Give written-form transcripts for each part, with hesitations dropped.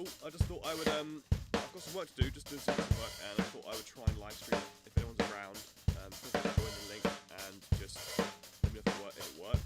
cool. I just thought I would I've got some work to do, just doing some work, and I thought I would try and live stream it if anyone's around. Feel free to join the link and just let me know if it works.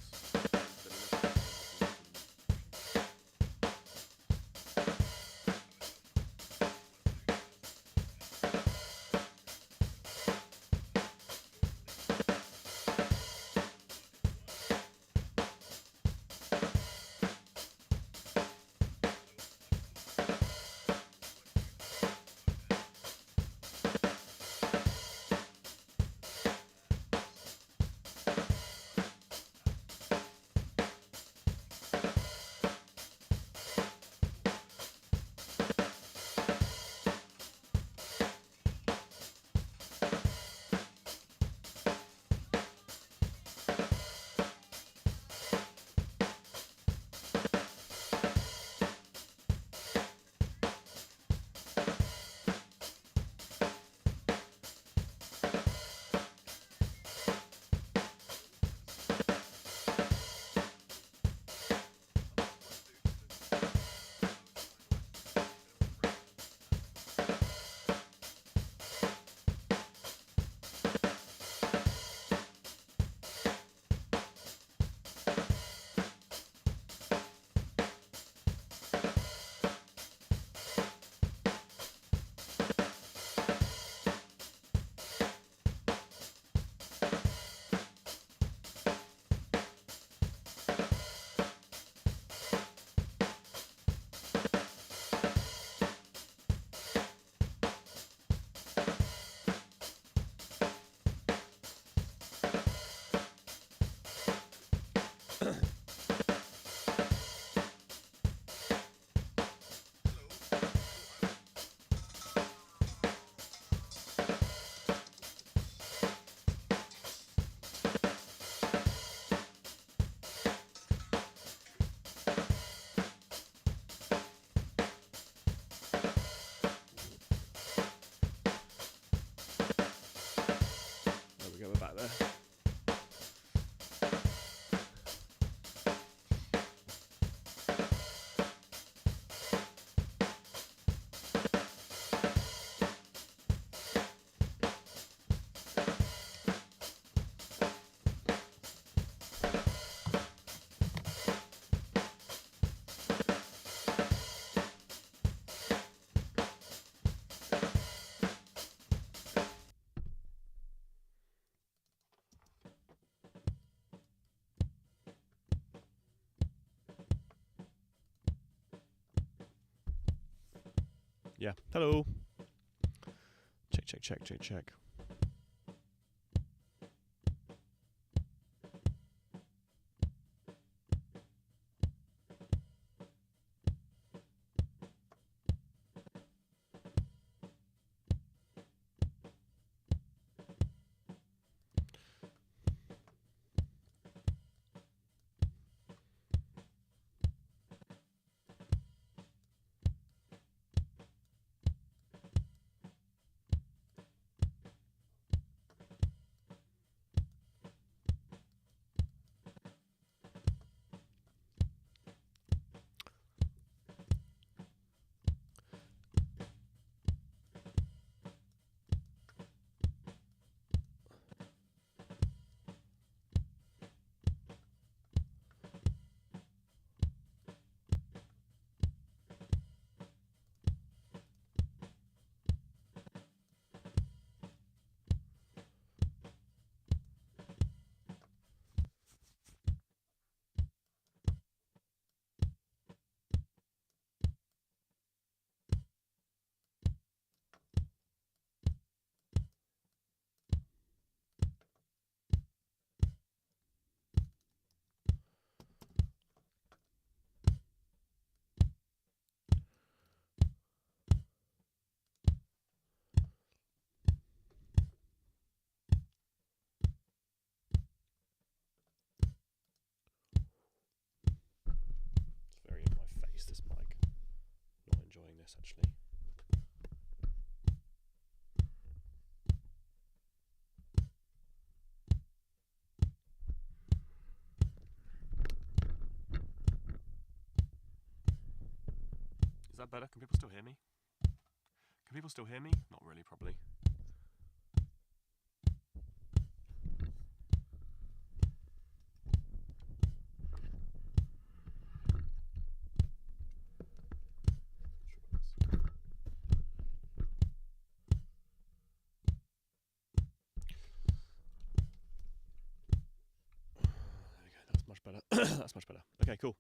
There we go, we're back there. Yeah, hello. Check. Is that better? Can people still hear me? Can people still hear me? Not really, probably. That's much better. That's much better. Okay, cool.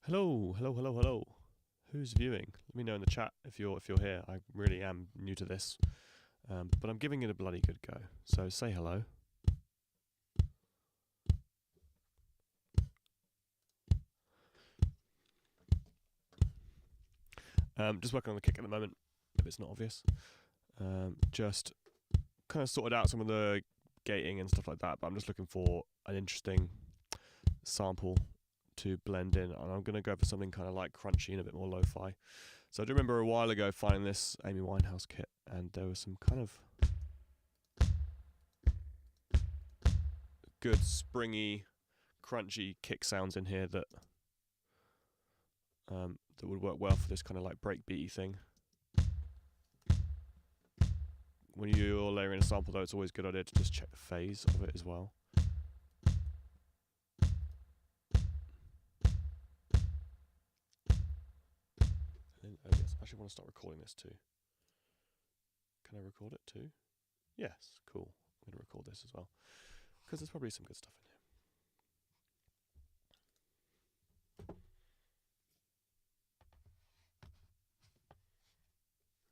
Hello, hello, hello, hello. Who's viewing? Let me know in the chat if you're here. I really am new to this, but I'm giving it a bloody good go. So say hello. Just working on the kick at the moment, if it's not obvious. Just kind of sorted out some of the gating and stuff like that, but I'm just looking for an interesting sample to blend in, and I'm going to go for something kind of like crunchy and a bit more lo-fi. So I do remember a while ago finding this Amy Winehouse kit, and there was some kind of good springy, crunchy kick sounds in here that that would work well for this kind of like breakbeaty thing. When you're layering a sample though, it's always a good idea to just check the phase of it as well. Yes, I actually want to start recording this too. Can I record it too? Yes, cool. I'm going to record this as well, because there's probably some good stuff in here.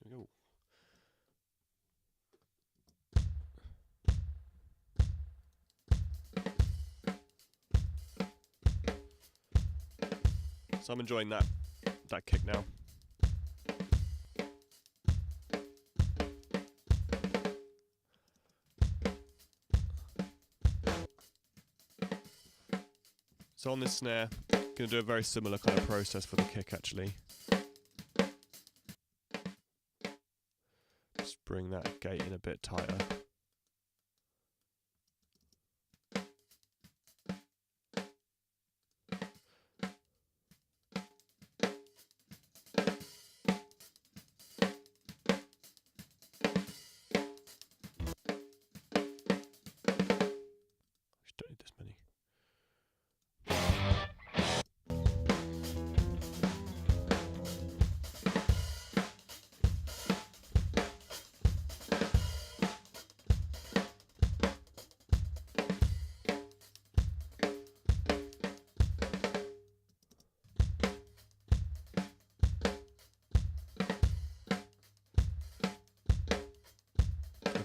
Here we go. So I'm enjoying that kick now. So on this snare, going to do a very similar kind of process for the kick actually. Just bring that gate in a bit tighter. Don't need this many.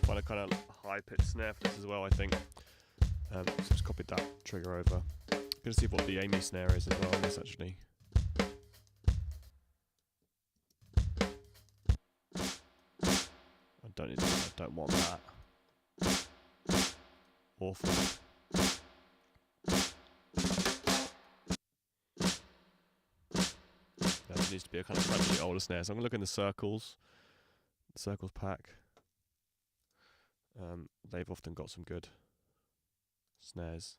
Find a kind of high pitched snare for this as well, I think. So just copied that trigger over. Gonna see what the Amy snare is as well on this actually. I don't want that. Awful. There needs to be a kind of crunchy older snare. So I'm gonna look in the Circles pack. They've often got some good snares.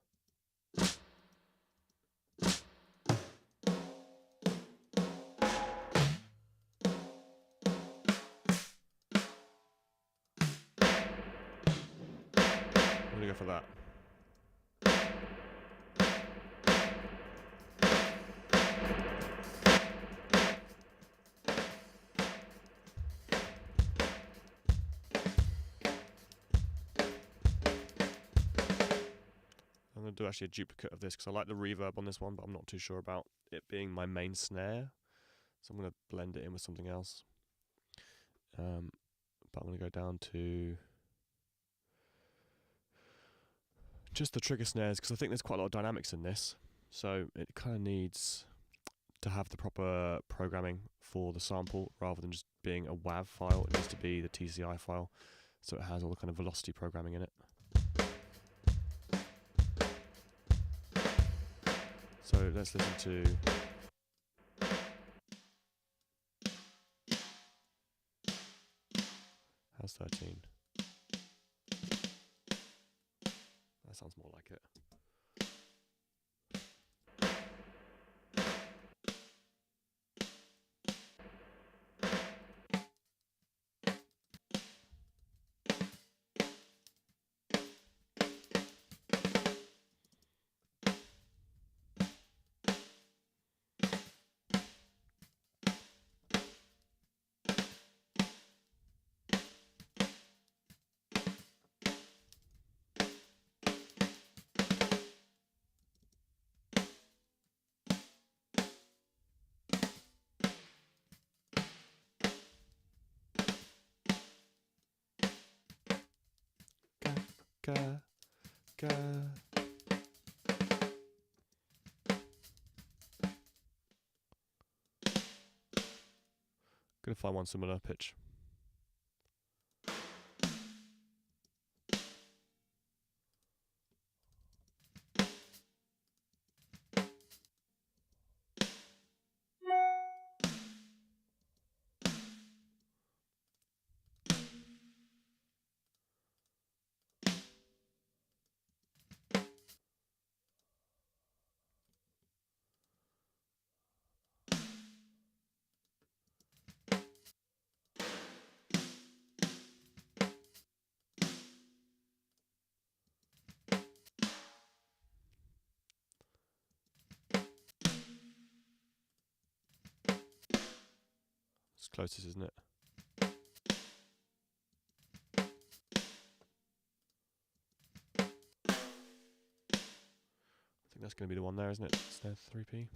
I'm gonna go for that. I'm going to do actually a duplicate of this because I like the reverb on this one, but I'm not too sure about it being my main snare. So I'm going to blend it in with something else. But I'm going to go down to just the trigger snares, because I think there's quite a lot of dynamics in this. So it kind of needs to have the proper programming for the sample rather than just being a WAV file. It needs to be the TCI file, so it has all the kind of velocity programming in it. So let's listen to how's 13. That sounds more like it. Ga, ga. Gonna find one similar pitch. It's closest, isn't it? I think that's going to be the one there, isn't it? Snare 3P.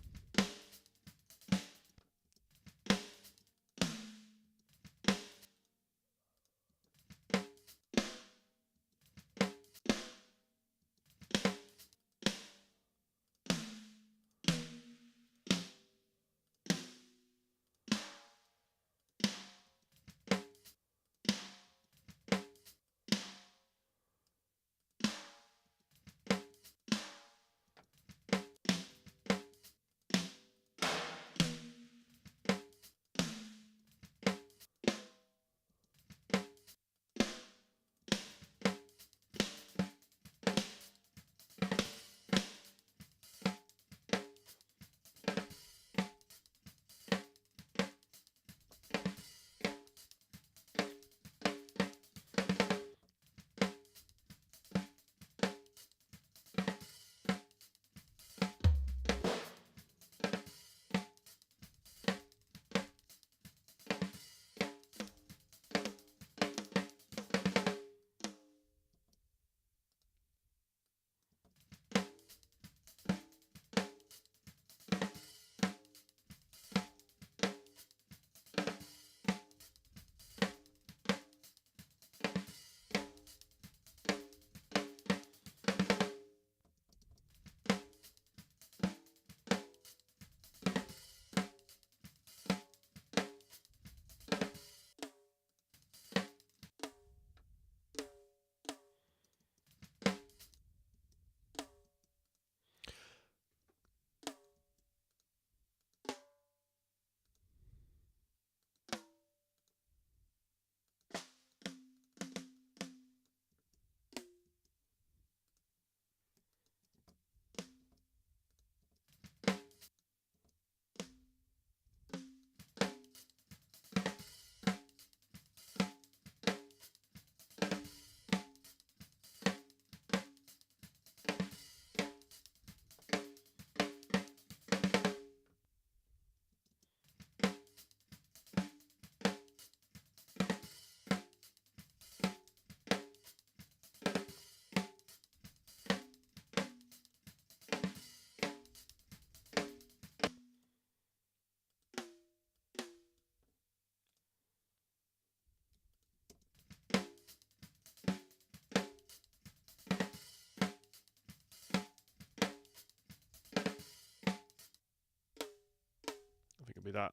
that.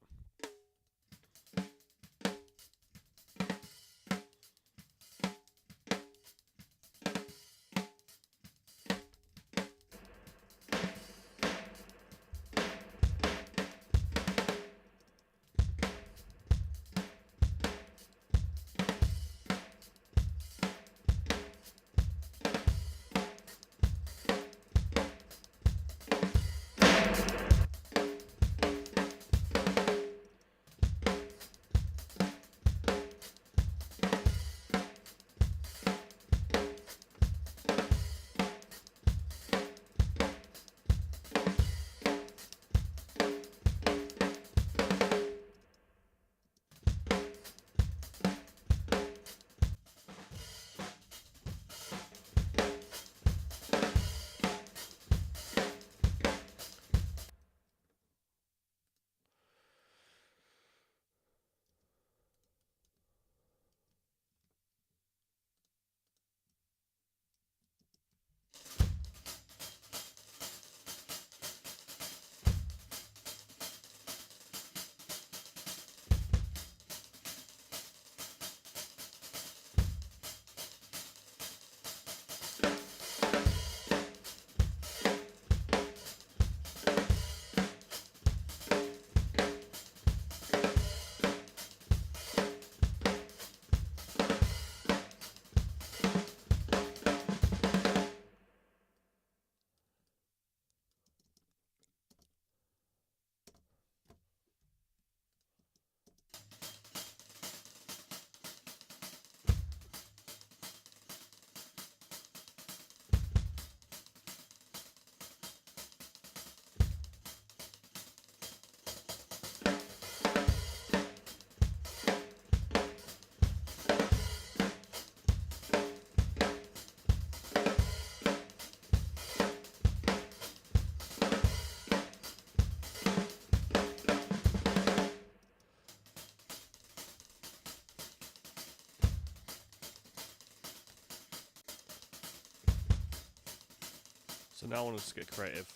So now I want to just get creative.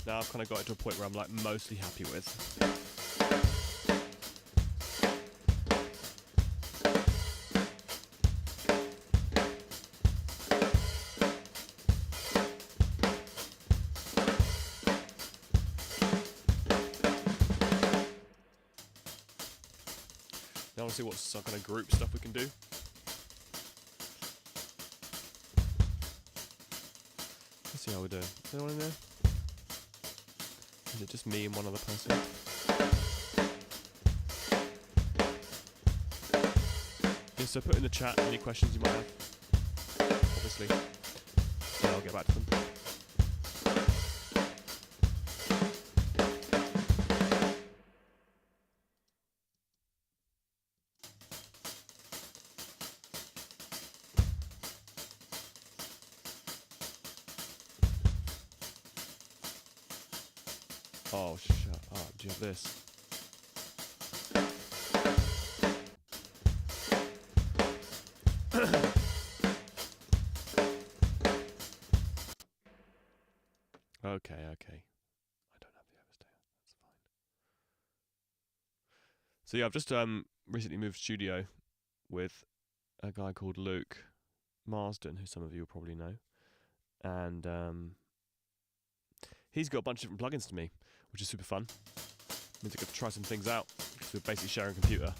Now I've kind of got it to a point where I'm like mostly happy with. Now I want to see what kind of group stuff we can do. Let's see how we're doing. Is anyone in there? Is it just me and one other person? Yeah, so put in the chat any questions you might have, obviously, and I'll get back to them. Oh, shut up. Do you have this? Okay. I don't have the overstay. That's fine. So yeah, I've just recently moved studio with a guy called Luke Marsden, who some of you will probably know. And he's got a bunch of different plugins to me, which is super fun. Means I get to try some things out, because we're basically sharing a computer.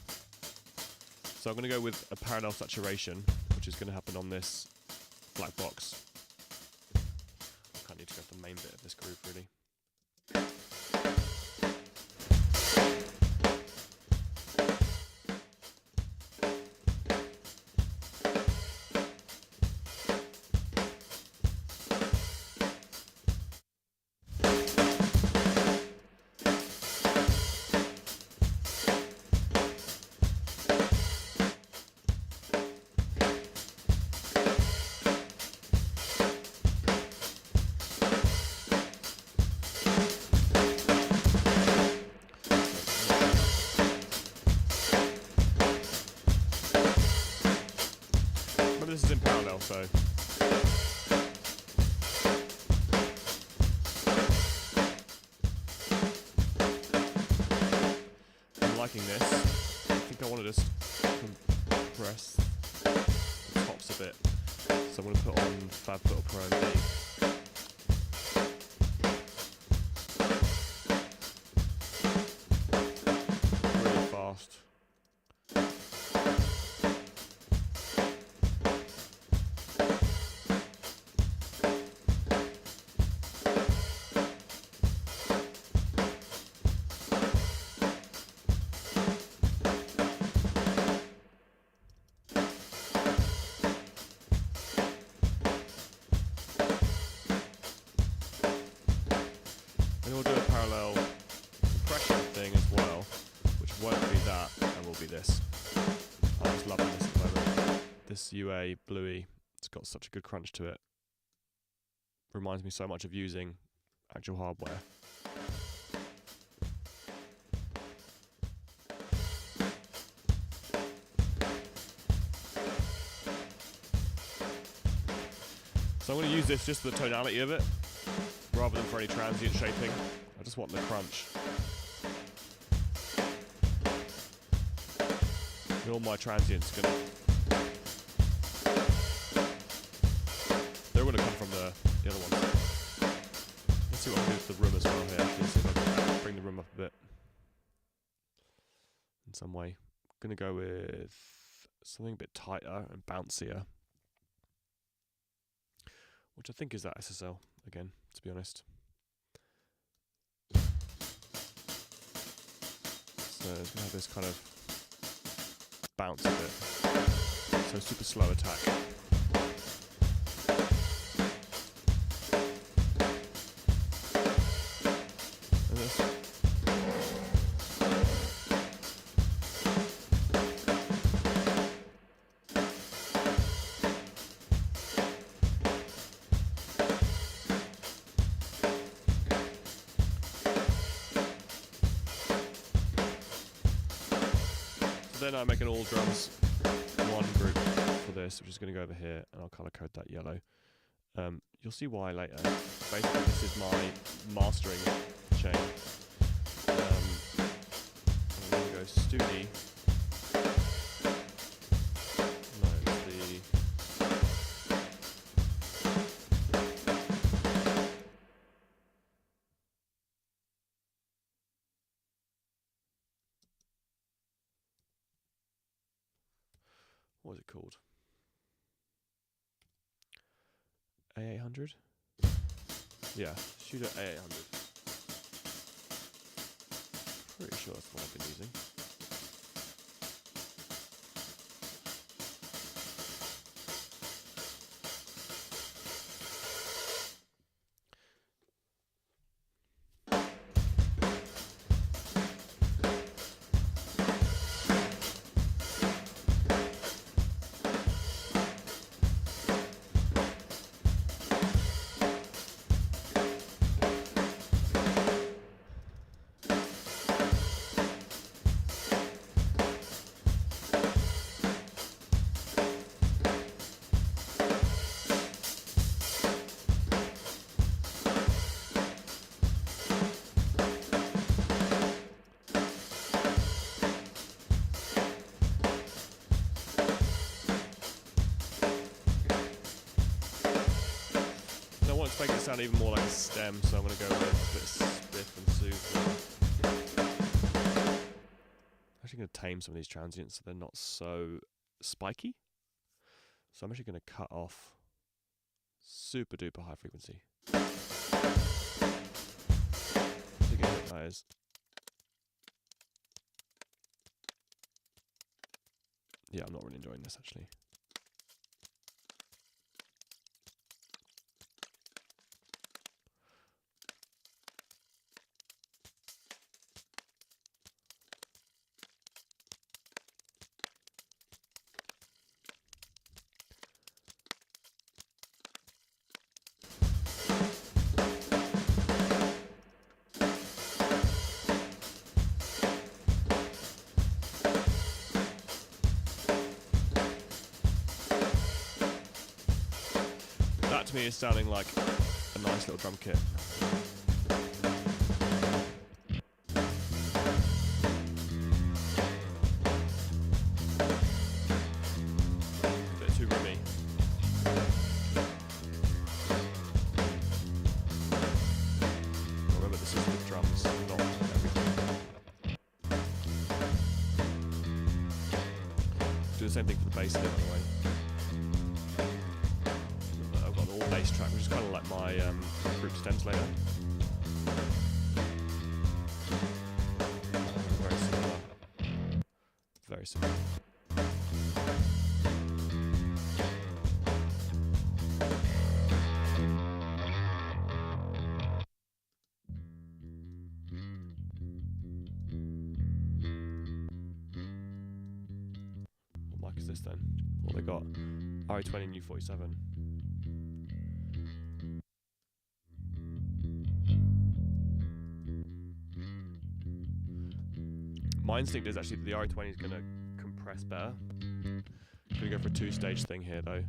So I'm going to go with a parallel saturation, which is going to happen on this black box. I kind of need to go for the main bit of this groove, really. liking this. I think I want to just compress the tops a bit. So I'm going to put on FabFilter Pro MD. Really fast. We'll do a parallel compression thing as well, which won't be that, and will be this. I'm just loving this at the moment. This UA Bluey, it's got such a good crunch to it. Reminds me so much of using actual hardware. So I'm going to use this just for the tonality of it, rather than for any transient shaping. I just want the crunch. And all my transients they're going to come from the other ones. Let's see what I can do with the room as well here. Actually, see if I can bring the room up a bit in some way. I'm going to go with something a bit tighter and bouncier, which I think is that SSL again, to be honest. So it's going to have this kind of bounce a bit. So super slow attack. And this. Then I make an all drums one group for this, which is going to go over here, and I'll color code that yellow. You'll see why later. Basically, this is my mastering chain. I'm going to go Studi. No, it's the. What was it called? A800? Yeah, Studio A800. Pretty sure that's what I've been using. To make it sound even more like a stem, so I'm going to go with a bit of spiff and soothe. I'm actually going to tame some of these transients so they're not so spiky. So I'm actually going to cut off super duper high frequency. Again, that is. Yeah, I'm not really enjoying this actually. That to me is sounding like a nice little drum kit. do the same thing for the bass here, by the way. I've got an all bass track, which is kind of like my group stems later. Very similar. Very similar. What mic is this then? Well, they got RE20 and U47. My instinct is actually that the RE20 is going to compress better. I'm going to go for a two-stage thing here though.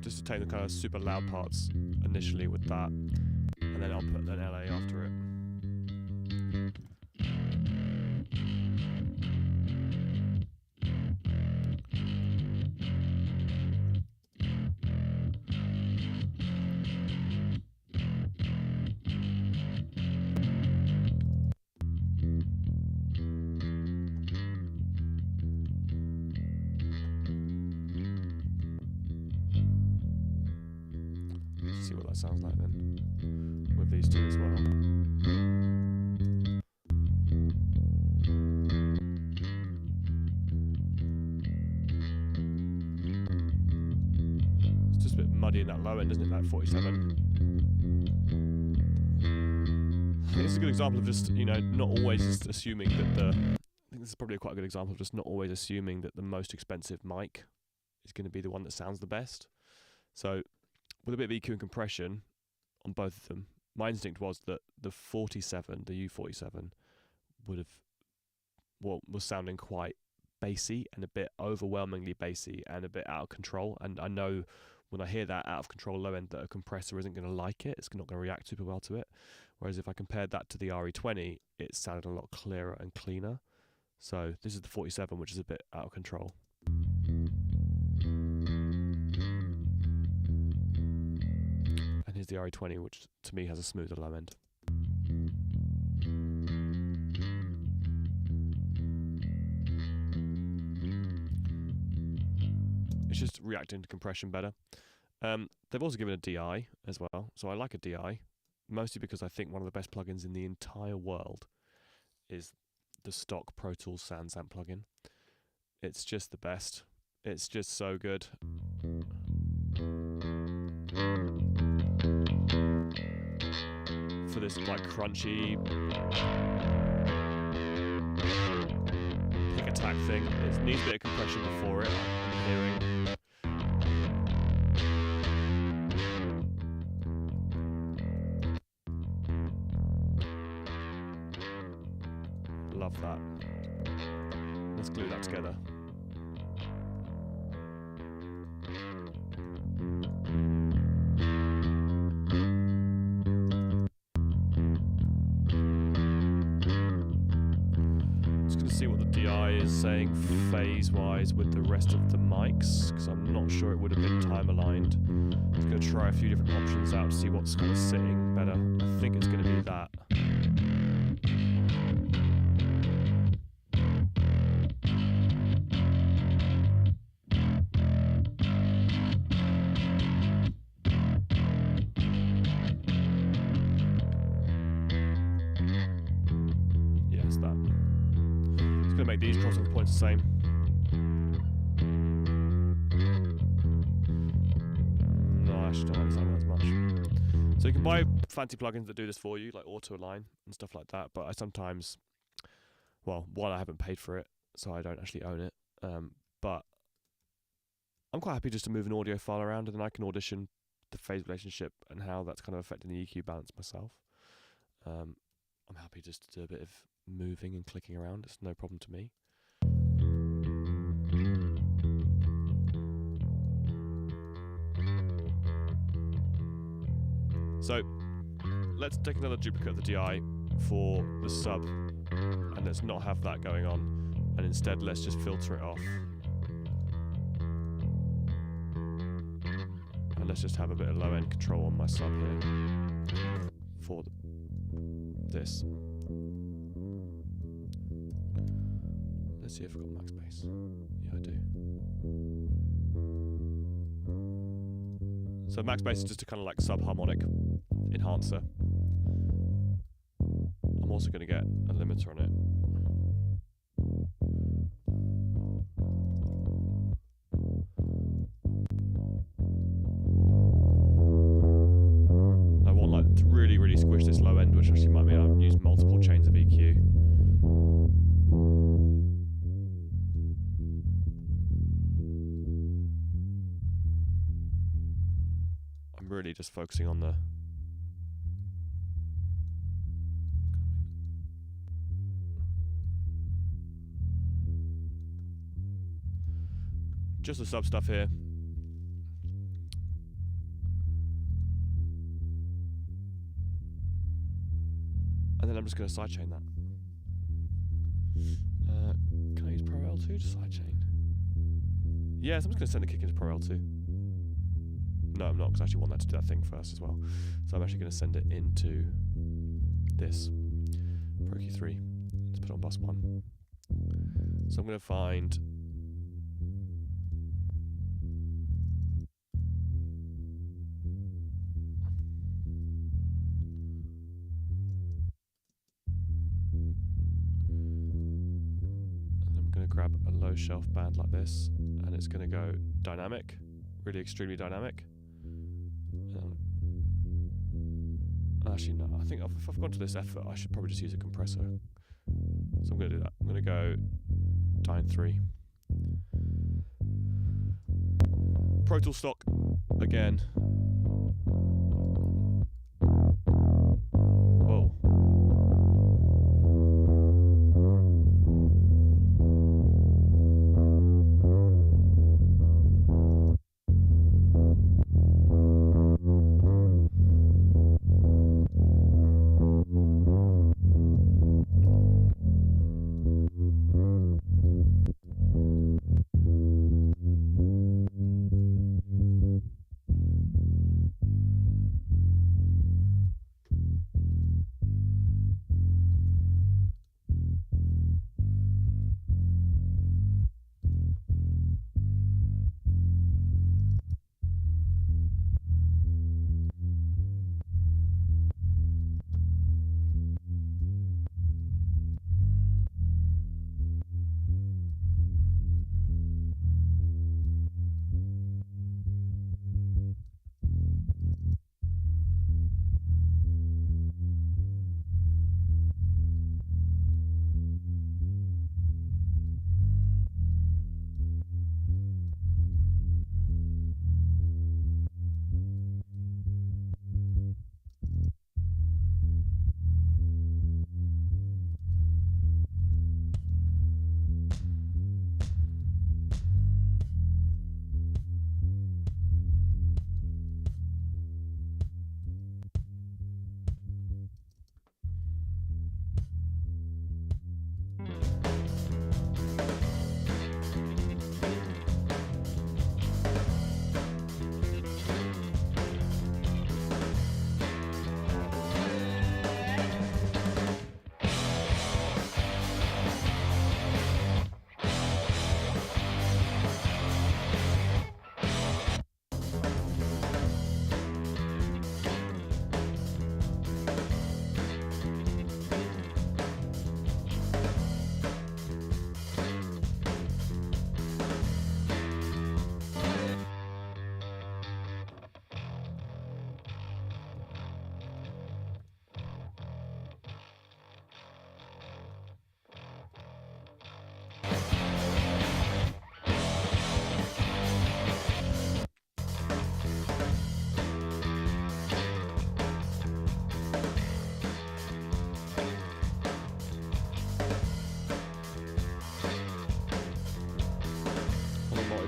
Just to take the kind of super loud parts initially with that, and then I'll put an LA after it. See what that sounds like then, with these two as well. It's just a bit muddy in that low end, isn't it, that 47? This is a good example of just, you know, not always just assuming that I think this is probably quite a good example of just not always assuming that the most expensive mic is going to be the one that sounds the best. So, with a bit of EQ and compression on both of them, my instinct was that the 47, the U47, was sounding quite bassy and a bit overwhelmingly bassy and a bit out of control. And I know when I hear that out of control low end that a compressor isn't going to like it, it's not going to react super well to it. Whereas if I compared that to the RE20, it sounded a lot clearer and cleaner. So this is the 47, which is a bit out of control. And here's the RE20, which to me has a smoother low end. It's just reacting to compression better. They've also given a DI as well, so I like a DI, mostly because I think one of the best plugins in the entire world is the stock Pro Tools SoundZamp plugin. It's just the best. It's just so good. For this like crunchy pick attack thing, it needs a bit of compression before it. I'm hearing. Love that. Let's glue that together. See what the DI is saying phase-wise with the rest of the mics, because I'm not sure it would have been time-aligned. I'm going to try a few different options out to see what's kind of sitting better. I think it's going to be that. Yes, that. Gonna make these crossing points the same. No, I actually don't like sounding as much. So you can buy fancy plugins that do this for you, like Auto Align and stuff like that. But I sometimes, well, one, I haven't paid for it, so I don't actually own it. But I'm quite happy just to move an audio file around, and then I can audition the phase relationship and how that's kind of affecting the EQ balance myself. I'm happy just to do a bit of moving and clicking around. It's no problem to me. So let's take another duplicate of the DI for the sub, and let's not have that going on, and instead let's just filter it off, and let's just have a bit of low end control on my sub here. for this. Let's see if I've got max bass. Yeah, I do. So max bass is just a kind of like sub-harmonic enhancer. I'm also going to get a limiter on it. I want like to really, really squish this low end, which actually might mean I'll use multiple chains of EQ. I'm really just focusing on the just the sub stuff here. And then I'm just going to sidechain that. Can I use Pro L2 to sidechain? Yes, I'm just going to send the kick into Pro L2. No, I'm not, because I actually want that to do that thing first as well. So I'm actually going to send it into this Pro Q3. Let's put it on bus 1. So I'm going to find grab a low shelf band like this, and it's going to go dynamic, really extremely dynamic. Actually, no, I think if I've gone to this effort, I should probably just use a compressor. So I'm going to do that. I'm going to go Dyne 3. Pro Tool stock again. Whoa.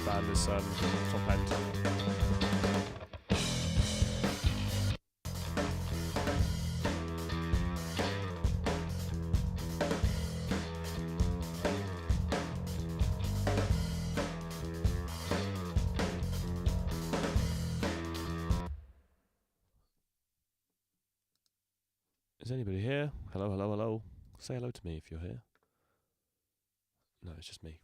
Band is top end. Is anybody here? Hello, hello, hello. Say hello to me if you're here. No, it's just me.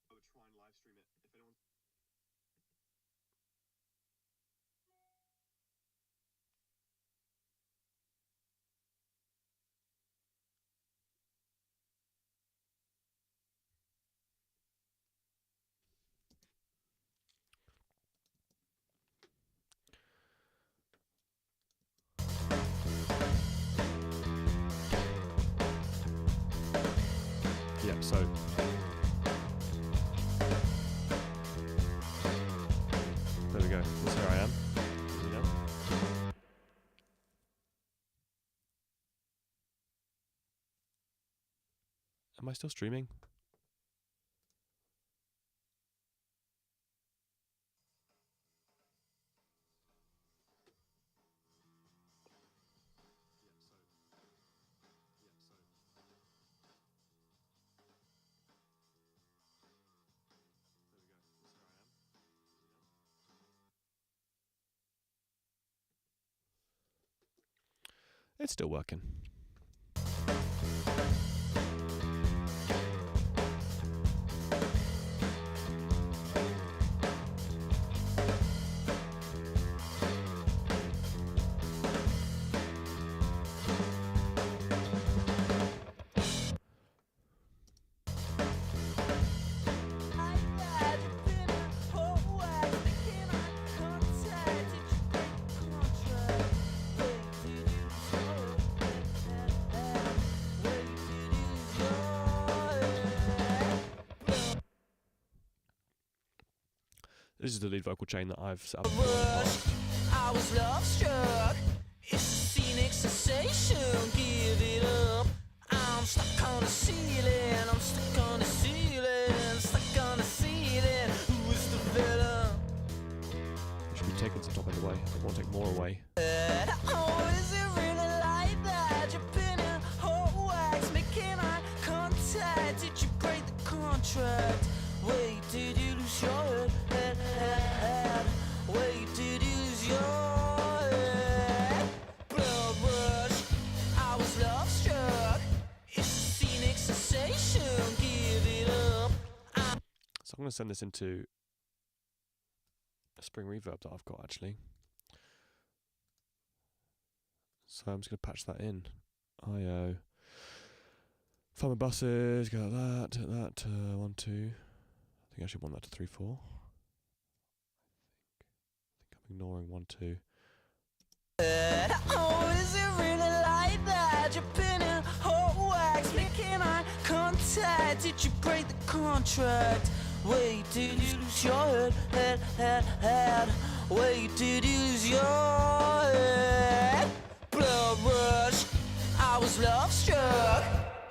I would try and live stream it if anyone. Yeah, so there we go. This here I am. You know. Am I still streaming? It's still working. This is the lead vocal chain that I've set up. I was love struck. It's a scenic sensation. Give it up. I'm stuck on the ceiling. I'm stuck on the ceiling. Stuck on the ceiling. Who's the villain? I should be taking some top end away. I want to take more away. Oh, is it really like that? You're pinning hot wax, making eye contact. Did you break the contract? Wait, did you lose your head? Wait, did you lose your head? Blood rush, I was love struck. It's a scenic sensation. Give it up. So I'm going to send this into a spring reverb that I've got actually. So I'm just going to patch that in. IO. Find my buses, go like that, 1, 2. I think I actually want that to 3, 4. I think I'm ignoring 1, 2. Oh, is it really like that? You're pinning hot wax, making eye contact. Did you break the contract? Wait, did you lose your head? Wait, did you lose your head? Blood rush, I was love struck.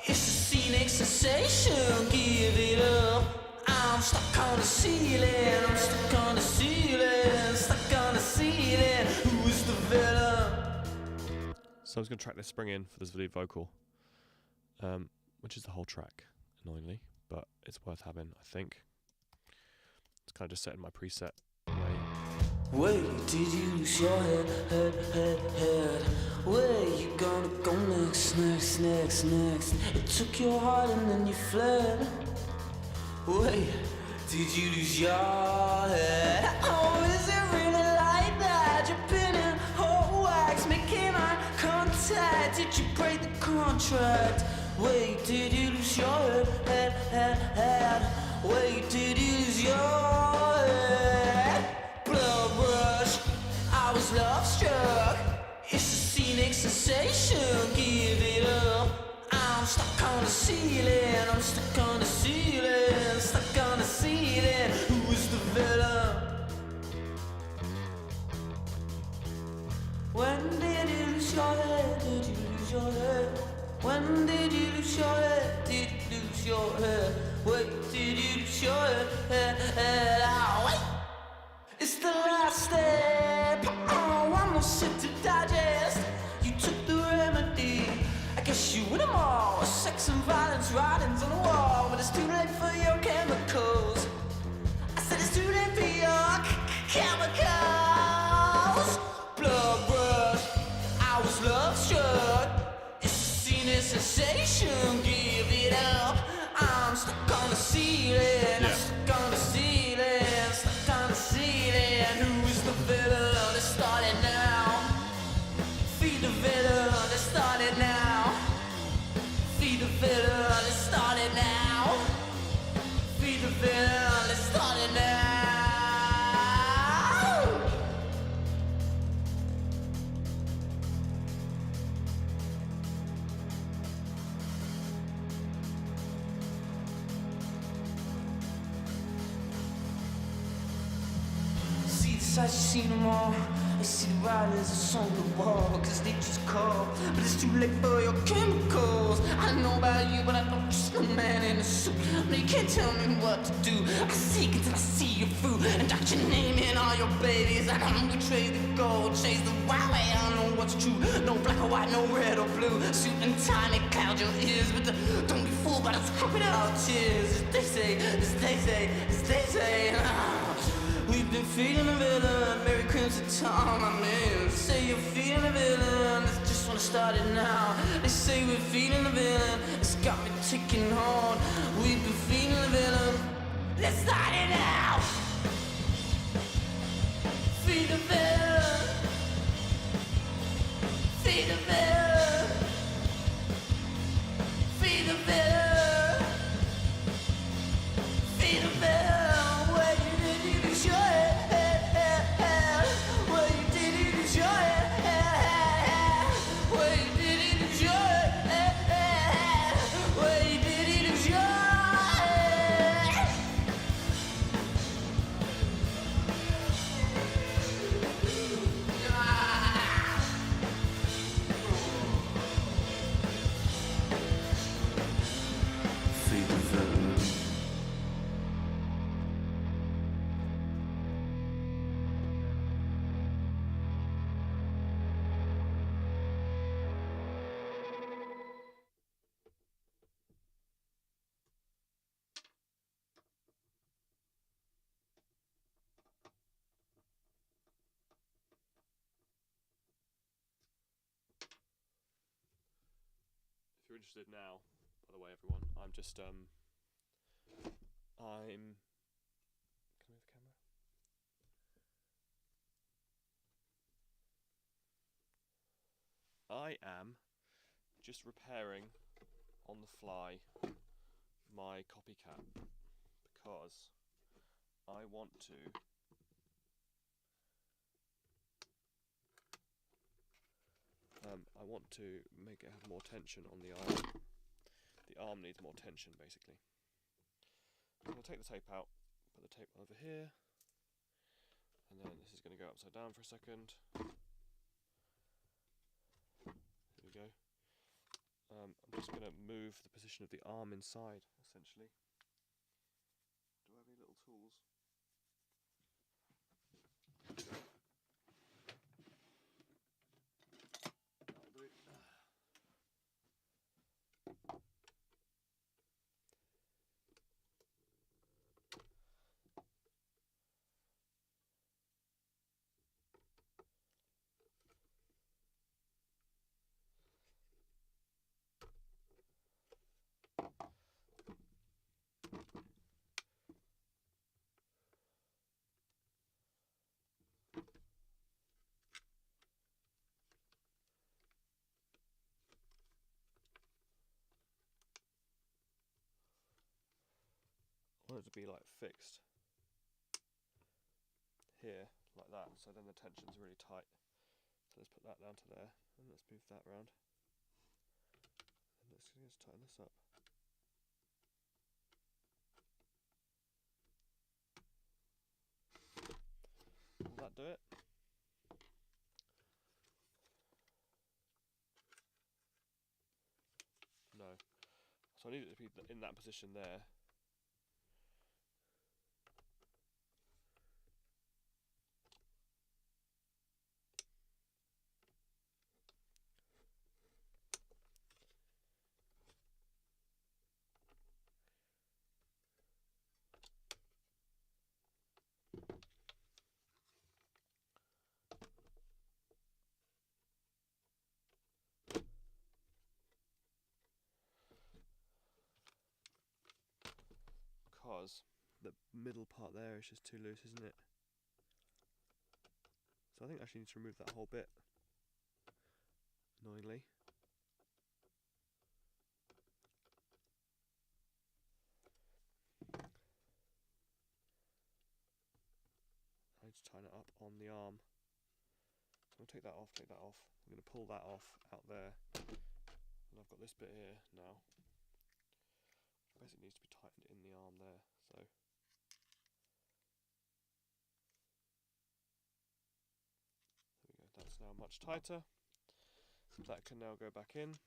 It's a scenic sensation. Give it up. I'm stuck on the ceiling. I'm stuck on the ceiling. Stuck on the ceiling. Who's the villain? So I'm just going to track this spring in for this lead vocal, which is the whole track, annoyingly, but it's worth having, I think. It's kind of just set in my preset way. Wait, did you lose your head? Where you gonna go next? It took your heart and then you fled. Wait, Did you lose your head? Oh, is it really like that? You're pinning hot wax, making eye contact. Did you break the contract? Wait, did you lose your head? Wait, did you lose your head? Blood rush, I was love struck. It's a scenic sensation, give it up. I'm stuck on the ceiling, I'm stuck on the ceiling, stuck on the ceiling. Who is the villain? When did you lose your head? Did you lose your head? When did you lose your head? Did you lose your head? Wait, did you lose your head? Oh, wait! It's the last step. Oh, one more sip to digest. You took the remedy. I guess you win them all. Sex and violence, writings on the wall. But it's too late for your chemicals. I said it's too late for your chemicals. Blood rush, I was love struck. It's a scenic sensation, give it up. I'm stuck on the ceiling, I'm stuck on the ceiling, stuck on the ceiling. Who is the villain? Let's start it now. Feed the villain, let's start it now. Feed the villain, let's start it now. Feed the villain, let's start it now. See the sights, you see them all. I see the riders, a song the wall, cause they just call. But it's too late for your chemicals. I don't know about you, but I don't trust no man in a suit. No, you can't tell me what to do. I seek until I see you through, and dot your name in all your babies. I don't betray the gold, chase the wild way. I don't know what's true. No black or white, no red or blue. Suit and tie may cloud your ears, but don't be fooled by those crocodile tears. As they say, as they say, as they say. We've been feeding the villain, Merry Crimson Tom, I mean. Say you're feeding the villain, I just wanna start it now. They say we're feeding the villain, it's got me ticking hard. We've been feeding the villain, let's start it now. Feed the villain, feed the villain, feed the villain, feed the villain. If you're interested now, by the way, everyone, I'm can I move the camera? I am just repairing on the fly my copycat because I want to make it have more tension on the arm. The arm needs more tension, basically. I'm going to take the tape out, put the tape over here, and then this is going to go upside down for a second. Here we go. I'm just going to move the position of the arm inside, essentially. Do I have any little tools? want it to be like fixed here like that, so then the tension's really tight. So let's put that down to there, and let's move that around. And let's just tighten this up. Will that do it? No. So I need it to be in that position there. Because the middle part there is just too loose, isn't it? So I think I actually need to remove that whole bit, annoyingly. I need to tighten it up on the arm. So I'm going to take that off, I'm going to pull that off out there. And I've got this bit here now. Basically needs to be tightened in the arm there. So there we go, that's now much tighter. That can now go back in.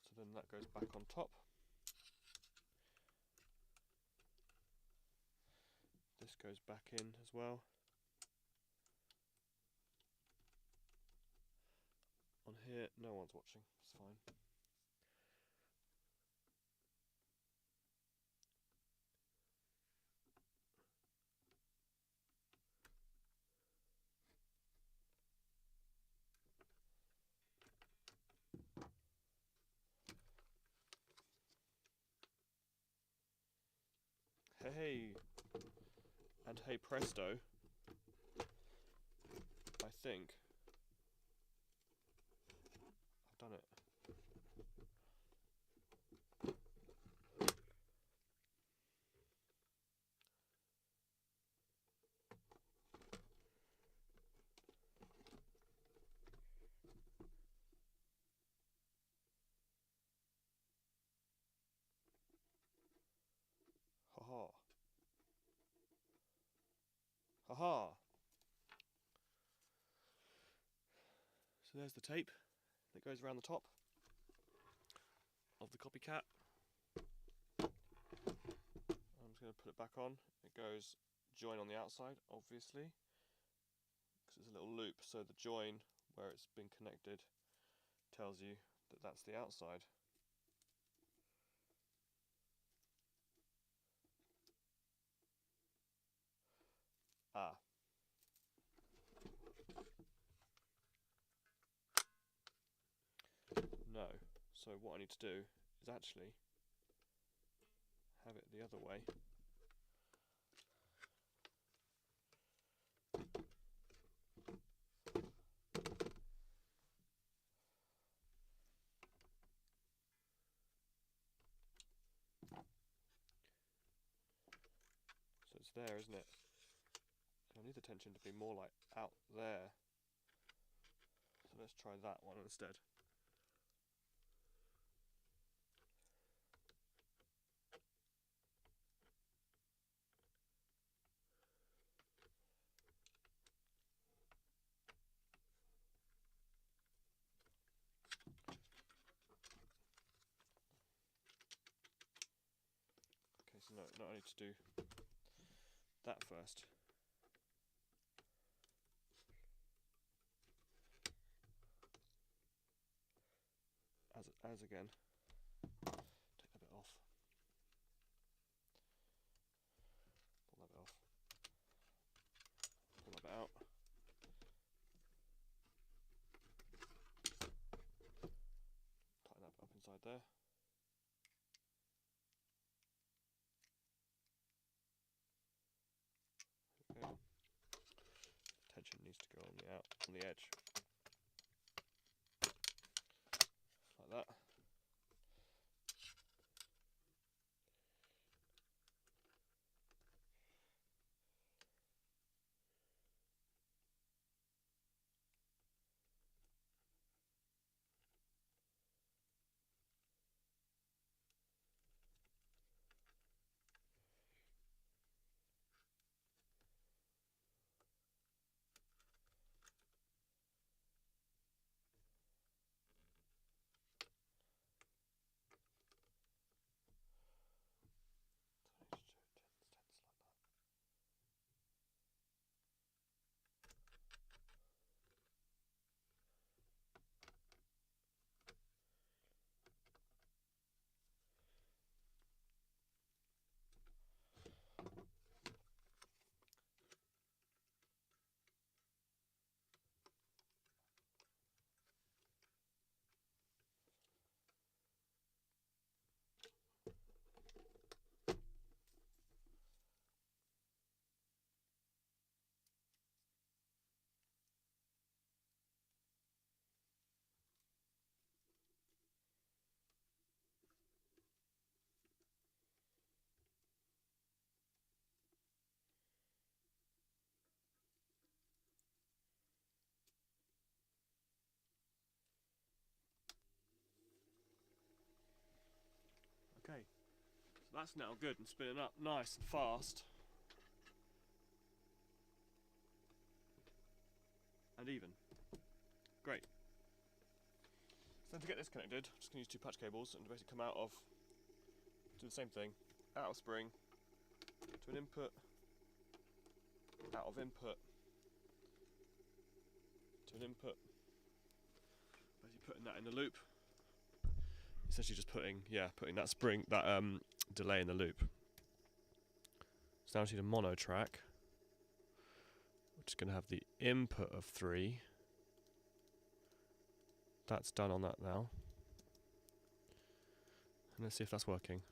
So then that goes back on top. This goes back in as well. On here, no one's watching, it's fine. Hey, and hey presto, I think I've done it. Haha. Haha. So there's the tape that goes around the top of the copycat. I'm just going to put it back on. It goes join on the outside, obviously, because it's a little loop, so the join where it's been connected tells you that that's the outside. Ah. No. So what I need to do is actually have it the other way. So it's there, isn't it? So I need the tension to be more like out there. So let's try that one instead. Okay, so no, I need to do that first. As again. Take that bit off. Pull that bit off. Pull that bit out. Tighten that bit up inside there. needs to go on the edge. Like that. Okay, so that's now good and spinning up nice and fast. And even. Great. So then to get this connected, I'm just going to use 2 patch cables and basically come out of, do the same thing, out of spring, to an input, out of input, to an input, basically putting that in the loop. Essentially just putting that spring, that delay in the loop. So now I need a mono track, which is going to have the input of 3. That's done on that now. And let's see if that's working.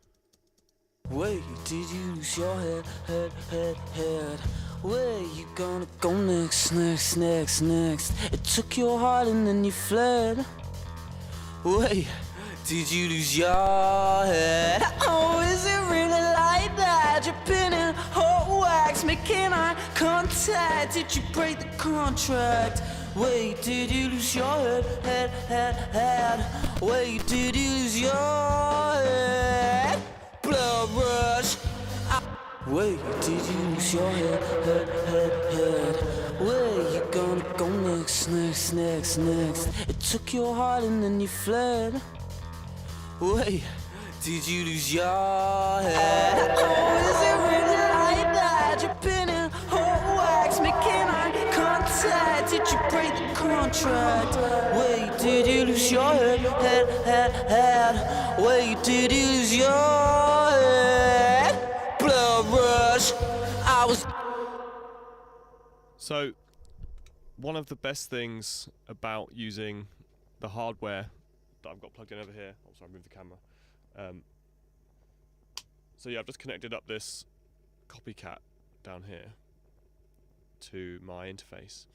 Where did you lose your head? Where you gonna go next? It took your heart and then you fled. Wait, did you lose your head? Oh, is it really like that? You're pinning hot wax, making eye contact. Did you break the contract? Wait, did you lose your head? Wait, did you lose your head? Blood rush. Wait, did you lose your head? Where you gonna go next? It took your heart and then you fled. Wait, did you lose your head? Oh, is it really like that? You're pinning hot wax, making eye contact. Did you break the contract? Wait, did you lose your head? Wait, did you lose your head? Blood rush. I was. So, one of the best things about using the hardware that I've got plugged in over here. Oh, sorry, I moved the camera. So yeah, I've just connected up this copycat down here to my interface,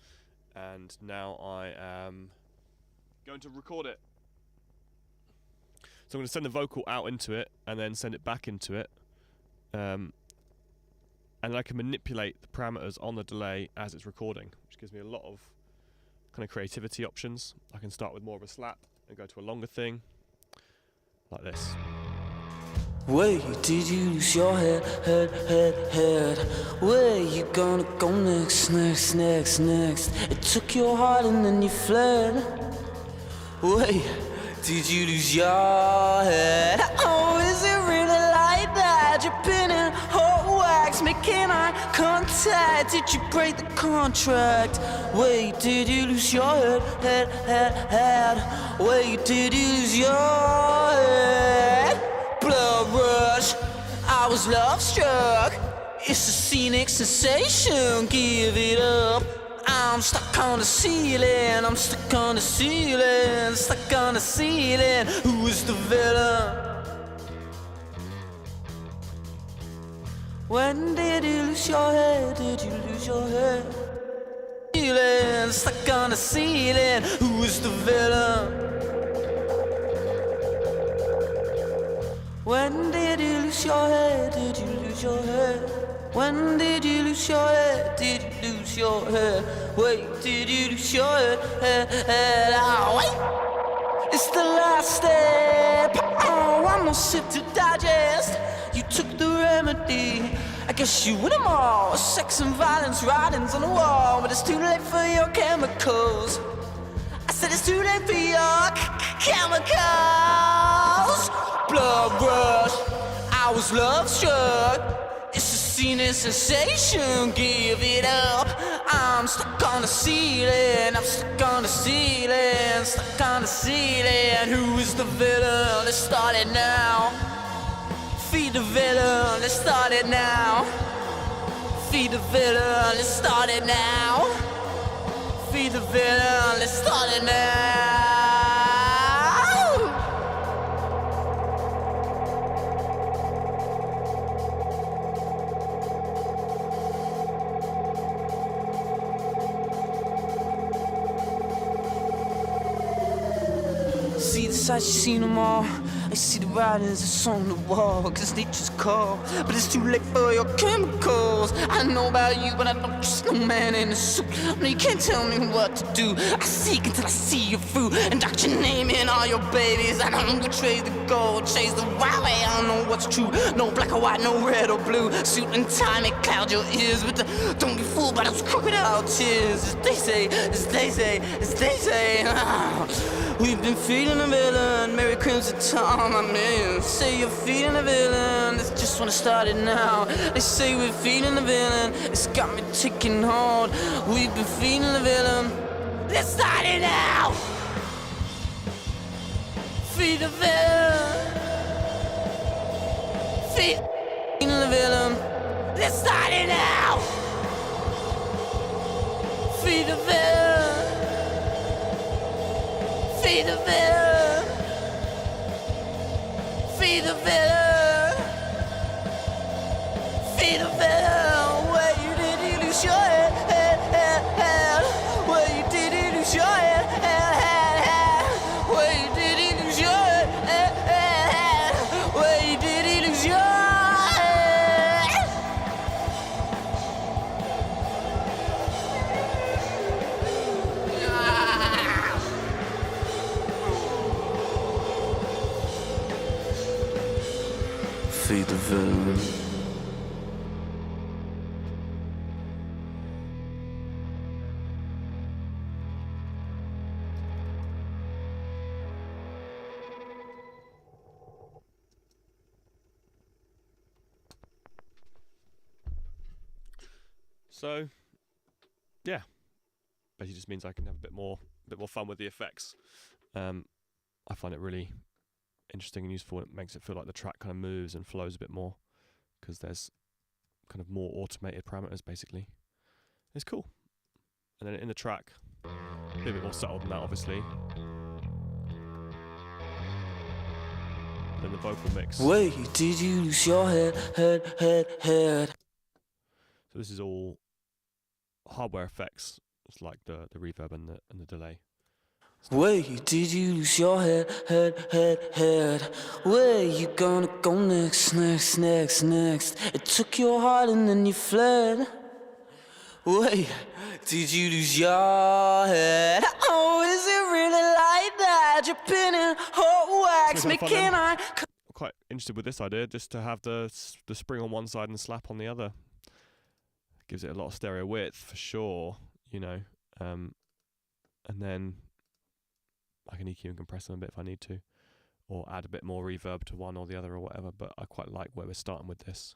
and now I am going to record it. So I'm going to send the vocal out into it and then send it back into it, and I can manipulate the parameters on the delay as it's recording, which gives me a lot of kind of creativity options. I can start with more of a slap and go to a longer thing, like this. Wait, did you lose your head? Where you gonna go next? It took your heart and then you fled. Wait, did you lose your head? Oh, is it really like that? You're pinning hot wax, making eye contact. Did you break the contract? Wait, did you lose your head? Wait, did you lose your head? Blood rush, I was love struck. It's a scenic sensation, give it up. I'm stuck on the ceiling, I'm stuck on the ceiling, stuck on the ceiling. Who is the villain? When did you lose your head? Did you lose your head? feeling, stuck on the ceiling. Who is the villain? When did you lose your head? Did you lose your head? When did you lose your head? Did you lose your head? Wait, did you lose your head? Oh, wait. It's the last step. Oh, one more sip to digest. You took the remedy. I guess you win them all. Sex and violence, writings on the wall. But it's too late for your chemicals. I said it's too late for your chemicals. Blood rush, I was love struck. It's a scene, a sensation, give it up. I'm stuck on the ceiling, I'm stuck on the ceiling, stuck on the ceiling. Who is the villain? Let's start it now. Feed the villain, let's start it now. Feed the villain, let's start it now. Feed the villain, let's start it now. See the sights, you seen them all. I see the writings, it's on the wall. Cause nature's call, but it's too late for your chemicals. I know about you, but I don't trust no man in a suit. No, you can't tell me what to do. I seek until I see you through. And doctor name in all your babies. I don't betray the gold, chase the wild way. I don't know what's true. No black or white, no red or blue. Suit and tie may cloud your ears, but don't be fooled by those crocodile tears. As they say, as they say, as they say. We've been feeding a villain, Merry Crimson Tom, I mean. Say you're feeding a villain, they just wanna start it now. They say we're feeding a villain, it's got me taking hold. We've been feeding a villain, let's start it now. Feed the villain, feed the villain, let's start it now. Feed the villain. Feed the villain. Feed the villain. Feed the villain. Where you did you lose your head, head, head, head. Where you did you lose your head, head, head, head. Where you did you lose your head, head, head, head. Where you did you lose your head. Feed the villain. So, yeah, basically just means I can have a bit more fun with the effects. I find it really interesting and useful. It makes it feel like the track kind of moves and flows a bit more because there's kind of more automated parameters basically. It's cool. And then in the track, a bit more subtle than that obviously. Then the vocal mix. Wait, did you lose your head, head, head, head? So this is all hardware effects. It's like the reverb and the delay. Wait, did you lose your head, head, head, head? Where you gonna go next, next, next, next? It took your heart and then you fled. Wait, did you lose your head? Oh, is it really like that? You're pinning hot wax, making I'm quite interested with this idea, just to have the spring on one side and slap on the other. Gives it a lot of stereo width for sure, you know. And then I can EQ and compress them a bit if I need to, or add a bit more reverb to one or the other or whatever, but I quite like where we're starting with this.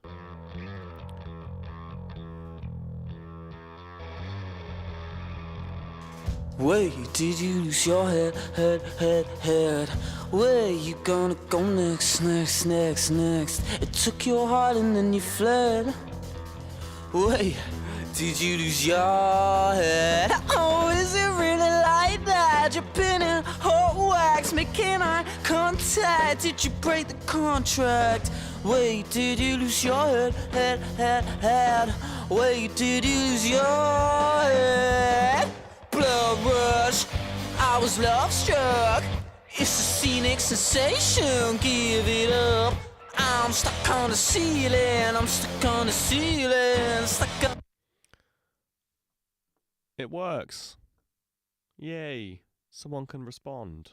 Wait, did you lose your head, head, head, head? Where you gonna go next, next, next, next? It took your heart and then you fled. Wait, did you lose your head? Oh, is it really like that? You're pinning hot wax, making eye contact. Did you break the contract? Wait, did you lose your head, head, head, head? Where did you lose your head? Blood rush, I was love struck. It's a scenic sensation, give it up. I'm stuck on the ceiling, I'm stuck on the ceiling, stuck on... It works. Yay. Someone can respond.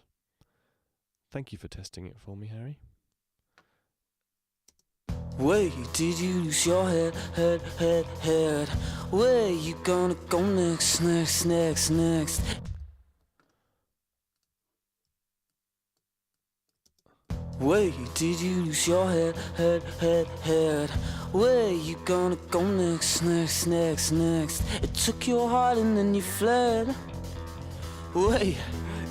Thank you for testing it for me, Harry. Where did you lose your head, head? Where you gonna go next? Where did you lose your head, head? Where you gonna go next? It took your heart and then you fled. Where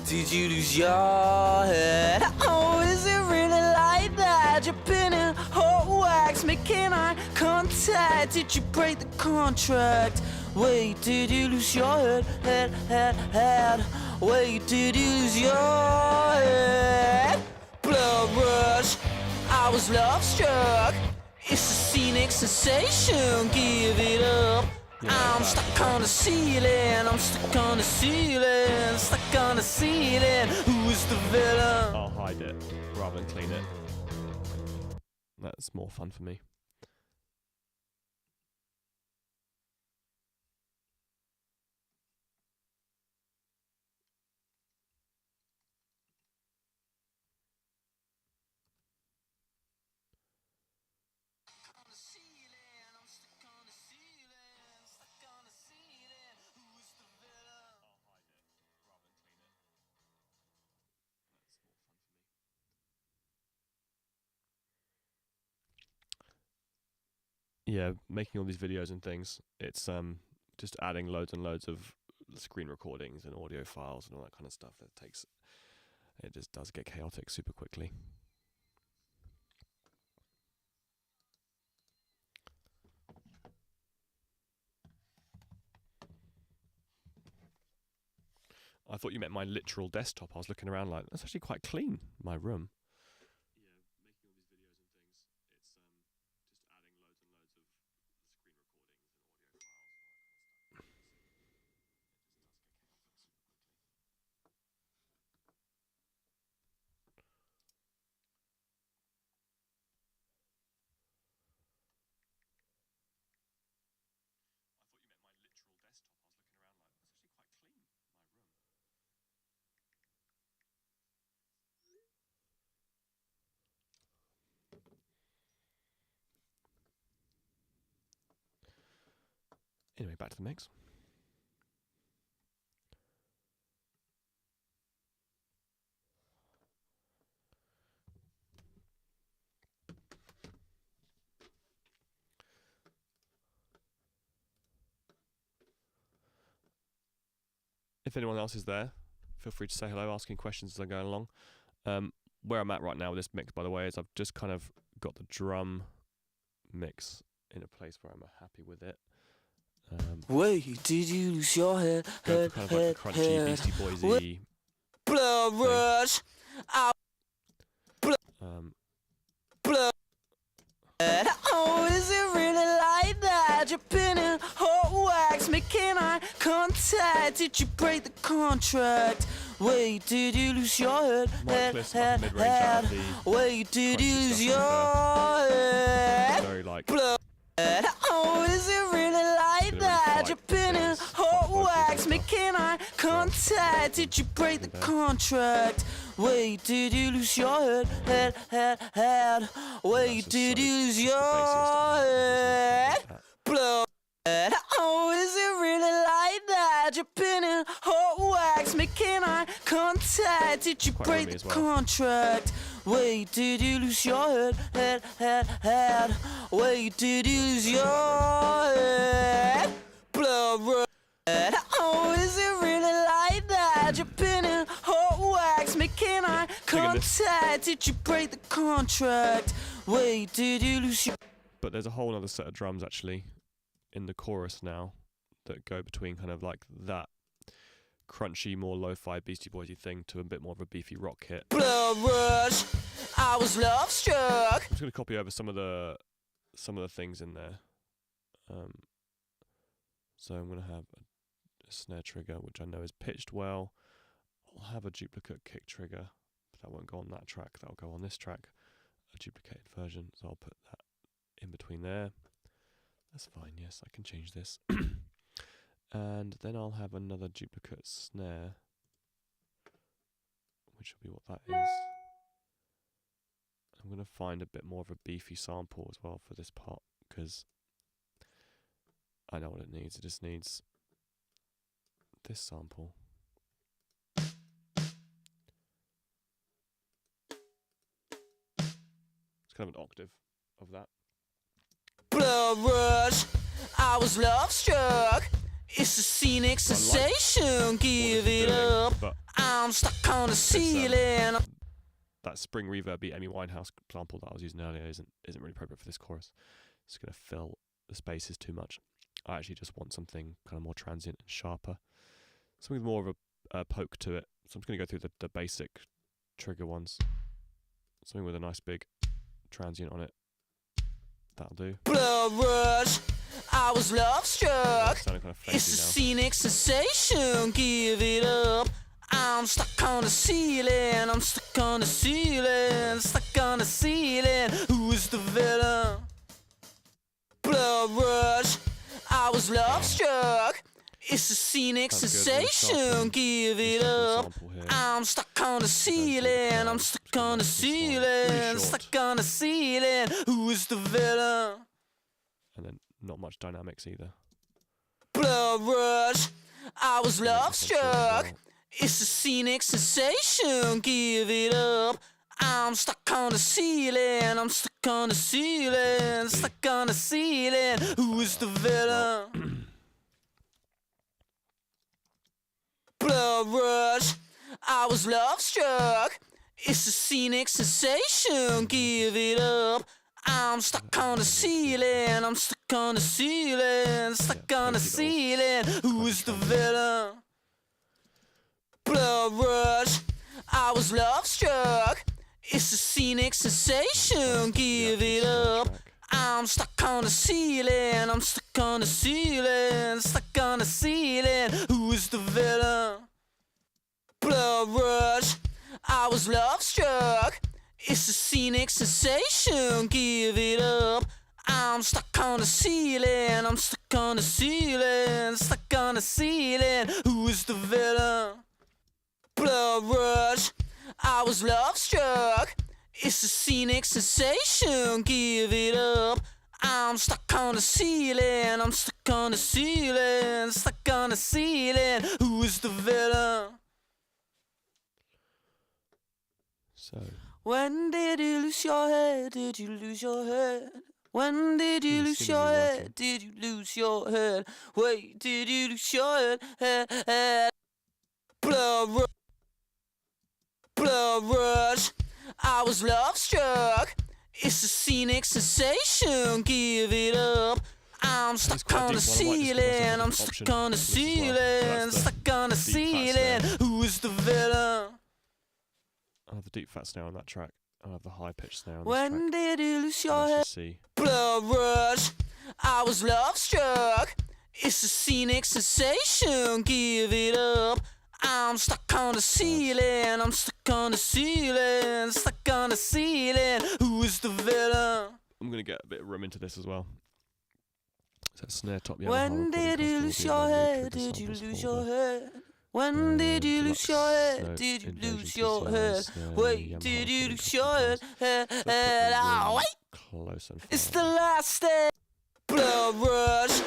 did you lose your head? Oh, is it really like that? You're pinning hot wax, making eye contact. Did you break the contract? Where did you lose your head, head? Where did you lose your head? Blood rush, I was love struck. It's a scenic sensation, give it up. I'm stuck on the ceiling, I'm stuck on the ceiling, stuck on the ceiling. Who's the villain? I'll hide it rather than clean it. That's more fun for me. Yeah, making all these videos and things, it's just adding loads and loads of screen recordings and audio files and all that kind of stuff. It just does get chaotic super quickly. I thought you meant my literal desktop. I was looking around like, that's actually quite clean, my room. Anyway, back to the mix. If anyone else is there, feel free to say hello, asking questions as I'm going along. Where I'm at right now with this mix, by the way, is I've just kind of got the drum mix in a place where I'm happy with it. Where did you lose your head, kind of like the crunchy Beastie Boysy blood rush, blood. Oh, is it really like that? You're pinning hot wax, making eye contact. Did you break the contract? Where did you lose your head, head? Where did you lose your head? Very like blood. Oh, is it really like that? You're pinning hot wax, making eye contact. Did you break the contract? Where did you lose your head, head? Where did you lose your head? Blood. Oh, is it really like that? You're pinning hot wax, making eye contact. Did you break the contract? Where did you lose your head? Where did you lose your head? Blood. Oh, is it really like that? You're pinning hot wax, making eye contact. Did you break the contract? Where did you lose your... But there's a whole other set of drums actually in the chorus now that go between kind of like that crunchy, more lo-fi Beastie Boysy thing to a bit more of a beefy rock hit. Blood rush, I was love struck. I'm just gonna copy over some of the things in there. So I'm going to have a snare trigger, which I know is pitched well. I'll have a duplicate kick trigger, but that won't go on that track. That'll go on this track, a duplicated version. So I'll put that in between there. That's fine. Yes, I can change this. And then I'll have another duplicate snare, which will be what that is. I'm going to find a bit more of a beefy sample as well for this part, because I know what it needs. It just needs this sample. It's kind of an octave of that. Blood rush, I was love struck. It's a scenic sensation, give it up. I'm stuck on the ceiling. That spring reverb Amy Winehouse sample that I was using earlier isn't really appropriate for this chorus. It's going to fill the spaces too much. I actually just want something kind of more transient and sharper. Something with more of a poke to it. So I'm just going to go through the basic trigger ones. Something with a nice big transient on it. That'll do. Blood rush, I was love struck. Kind of it's a scenic sensation, give it up. I'm stuck on the ceiling, I'm stuck on the ceiling, stuck on the ceiling. Who's the villain? Blood rush, I was love struck. It's a scenic sensation, give it up. I'm stuck on the ceiling, I'm stuck on the ceiling, stuck on the ceiling. Who's the villain? And then not much dynamics either. Blood rush, I was love struck. It's a scenic sensation, give it up. I'm stuck on the ceiling, I'm stuck on the ceiling, stuck on the ceiling. Who's the villain? Blood rush, I was love struck. It's a scenic sensation, give it up. I'm stuck on the ceiling, I'm stuck on the ceiling, stuck on the ceiling. Who's the villain? Blood rush, I was love struck. It's a scenic sensation, give it up. I'm stuck on the ceiling, I'm stuck on the ceiling, stuck on the ceiling. Who's the villain? Blood rush, I was love struck. It's a scenic sensation, give it up. I'm stuck on the ceiling, I'm stuck on the ceiling, stuck on the ceiling. Who's the villain? Blood rush, I was love struck. It's a scenic sensation, give it up. I'm stuck on the ceiling, I'm stuck on the ceiling, stuck on the ceiling. Who's the villain? So when did you lose your head? Did you lose your head? When did you lose your head? Did you lose your head? Wait, did you lose your head? Blood rush, blood rush, I was love struck. It's a scenic sensation, give it up. I'm stuck on the ceiling, I'm stuck on the ceiling, stuck on the ceiling. Who's the villain? I'll have the deep fat snare on that track. I'll have the high pitched snare on this when track. did you lose your head? See. Blood rush, I was love struck. It's a scenic sensation, give it up. I'm stuck on the ceiling, I'm stuck on the ceiling, stuck on the ceiling. Who's the villain? I'm going to get a bit of room into this as well. So snare top Yamaha. When did you lose your head? Did you lose your head? When did you lose your head? Did you lose your head? Wait, did you lose your head? Oh, wait! Close and far. It's the last day. Blood rush,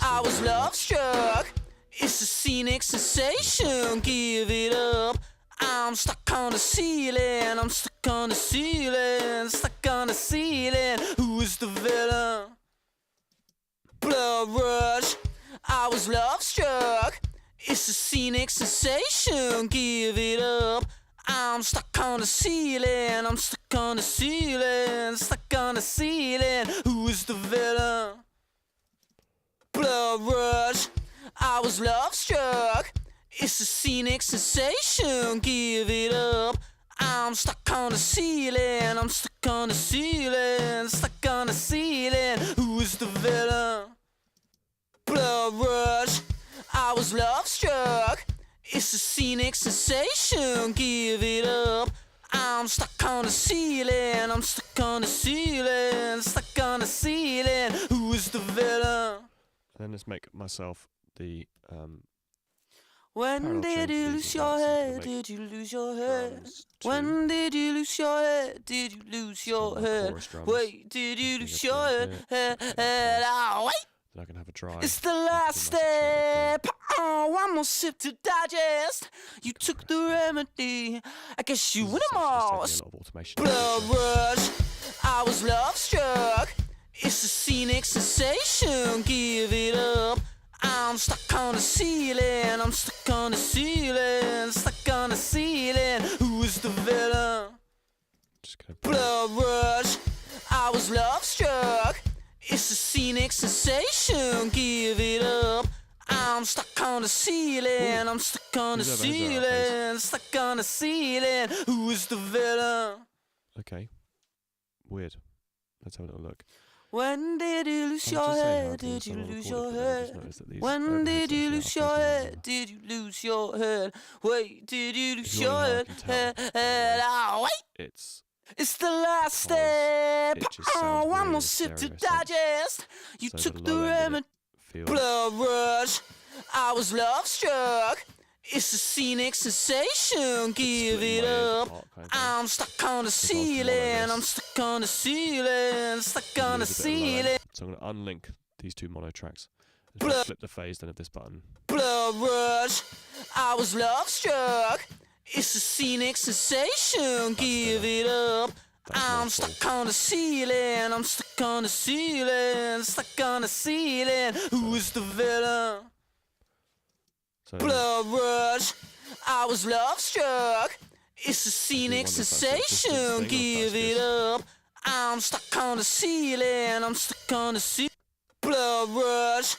I was love struck. It's a scenic sensation, give it up. I'm stuck on the ceiling, I'm stuck on the ceiling, stuck on the ceiling. Who's the villain? Blood rush, I was love struck. It's a scenic sensation, give it up. I'm stuck on the ceiling, I'm stuck on the ceiling, stuck on the ceiling. Who's the villain? Blood rush, I was love struck. It's a scenic sensation, give it up. I'm stuck on the ceiling, I'm stuck on the ceiling, stuck on the ceiling. Who's the villain? Blood rush, I was love struck. It's a scenic sensation. Give it up. I'm stuck on the ceiling. I'm stuck on the ceiling. Stuck on the ceiling. Who is the villain? And then let's make myself the When parallel did chain you for these lose your and head? make Did you lose your head? drums to When did you lose your head? Did you lose your like head? chorus drums. Wait, did you Bring lose it your down head? here, Oh, wait. then I can have a dry. It's the after last the master step. Oh, one more sip to digest. You took the remedy. I guess you win them all. A lot of automation. Blood rush. I was love struck. It's a scenic sensation. Give it up. I'm stuck on the ceiling. I'm stuck on the ceiling. Stuck on the ceiling. Who is the villain? Just gonna Blood rush. I was love struck. It's a scenic sensation. Give it up. I'm stuck on the ceiling. I'm stuck on the Who's over? Who's over? ceiling. Stuck on the ceiling. Who is the villain? Okay. Weird. Let's have a little look. When did you lose I was your just saying how head? I've done Did you someone lose recorded, your but then I just head? noticed that these When overheads did you actually lose are your facing head? one Did you lose your head? Wait, did you lose you your wanna know, I head? can tell, Head, oh, wait. It's It's the last Because step. it just Oh, sounds one weird more in sip to stereo sense. digest. You so took the the low end in remedy. it feels Blood rush. I was love struck. It's a scenic sensation. Give splitting it my ears up. apart kind of thing. I'm stuck on the I was to mono ceiling. this. I'm stuck on the ceiling. Stuck on the Use a bit of low end. ceiling. So I'm going to unlink these two mono tracks. And Blah. flip the phase then of this button. Blood rush. I was love struck. It's a scenic sensation. Give it up. That's I'm more full. stuck on the ceiling. I'm stuck on the ceiling. Stuck on the ceiling. Who is the villain? So Blood rush. I was love struck. It's a scenic wonder if that's a distance sensation. thing or if Give that's it just- up. I'm stuck on the ceiling. I'm stuck on the ceiling. Blood rush.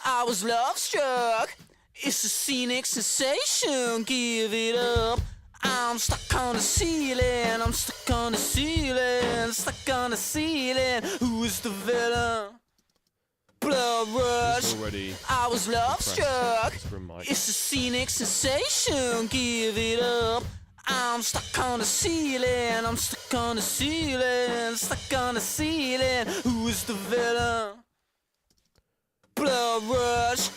I was love struck. It's a scenic sensation. Give it up. I'm stuck on the ceiling. I'm stuck on the ceiling. Stuck on the ceiling. Who is the villain? Blood rush. it's already I was love compressed. struck. It's from mic. It's a scenic sensation. Give it up. I'm stuck on the ceiling. I'm stuck on the ceiling. Stuck on the ceiling. Who is the villain? Blood rush.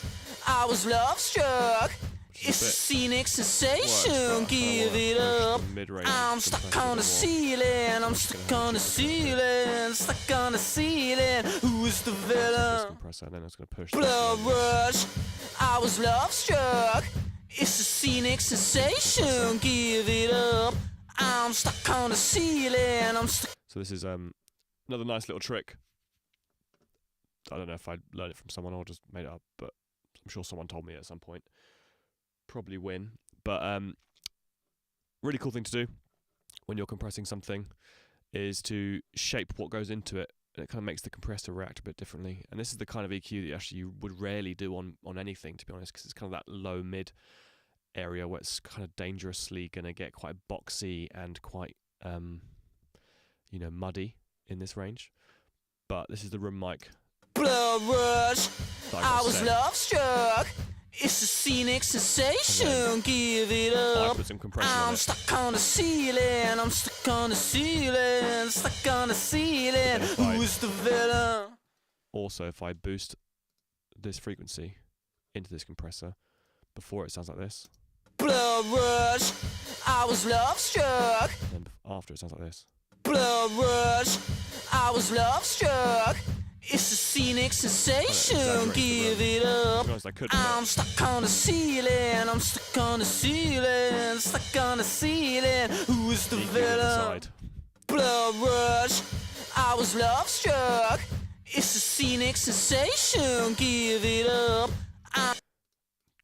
I was love struck. It's a bit- scenic sensation. Works, but I Give wanna it push up. the mid-range I'm compressor stuck a on the bit more. ceiling. I'm just stuck gonna on the have to adjust it a ceiling. Stuck on the ceiling. Who is the This villain? compressor, and then it's going to push. this Blood low end. rush. I was love struck. It's a scenic sensation. Give it up. I'm stuck on the ceiling. I'm stuck. So this is another nice little trick. I don't know if I learned it from someone or just made it up, but I'm sure someone told me at some point. Probably win, but really cool thing to do when you're compressing something is to shape what goes into it, and it kind of makes the compressor react a bit differently. And this is the kind of EQ that actually you would rarely do on anything, to be honest, because it's kind of that low mid area where it's kind of dangerously going to get quite boxy and quite muddy in this range. But this is the room mic. Blood rush. that I got was set. love struck. It's a scenic sensation. Give it I up. put some compression on I'm it. stuck on the ceiling. I'm stuck on the ceiling. Stuck on the ceiling. if I- Who is the villain? Also, if I boost this frequency into this compressor, before it sounds like this, Blood rush. I was love struck. and then after it sounds like this. Blood rush. I was love struck. It's a scenic sensation. exaggerate the Give room. it To up. be honest, I could. I'm But stuck on the ceiling. I'm stuck on the ceiling. Stuck on the ceiling. Who is the EQ on the villain? side. Blood rush. I was love struck. It's a scenic sensation. Give it up.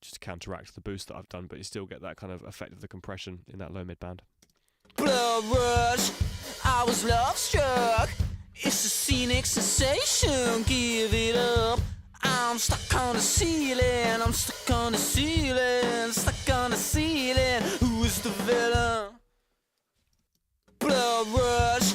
Just to counteract the boost that I've done, but you still get that kind of effect of the compression in that low mid band. Blood rush. I was love struck. It's a scenic sensation. Give it up. I'm stuck on the ceiling. I'm stuck on the ceiling. Stuck on the ceiling. Who is the villain? Blood rush.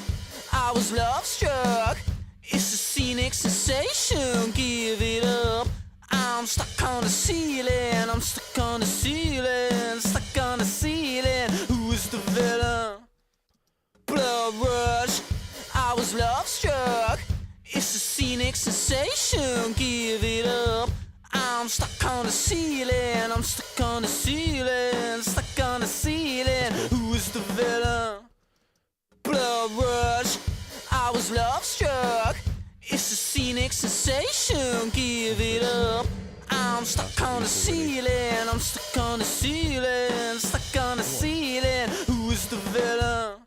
I was love struck. It's a scenic sensation. Give it up. I'm I'm stuck on the ceiling, I'm stuck on the ceiling, stuck on the ceiling. Who is the villain? Blood rush, I was love struck. It's a scenic sensation, give it up. I'm stuck on the ceiling, I'm stuck on the ceiling, stuck on the ceiling. Who is the villain? Blood rush, I was love struck. It's a scenic sensation, give it up. I'm stuck on the ceiling, I'm stuck on the ceiling, stuck on the ceiling. Who is the villain?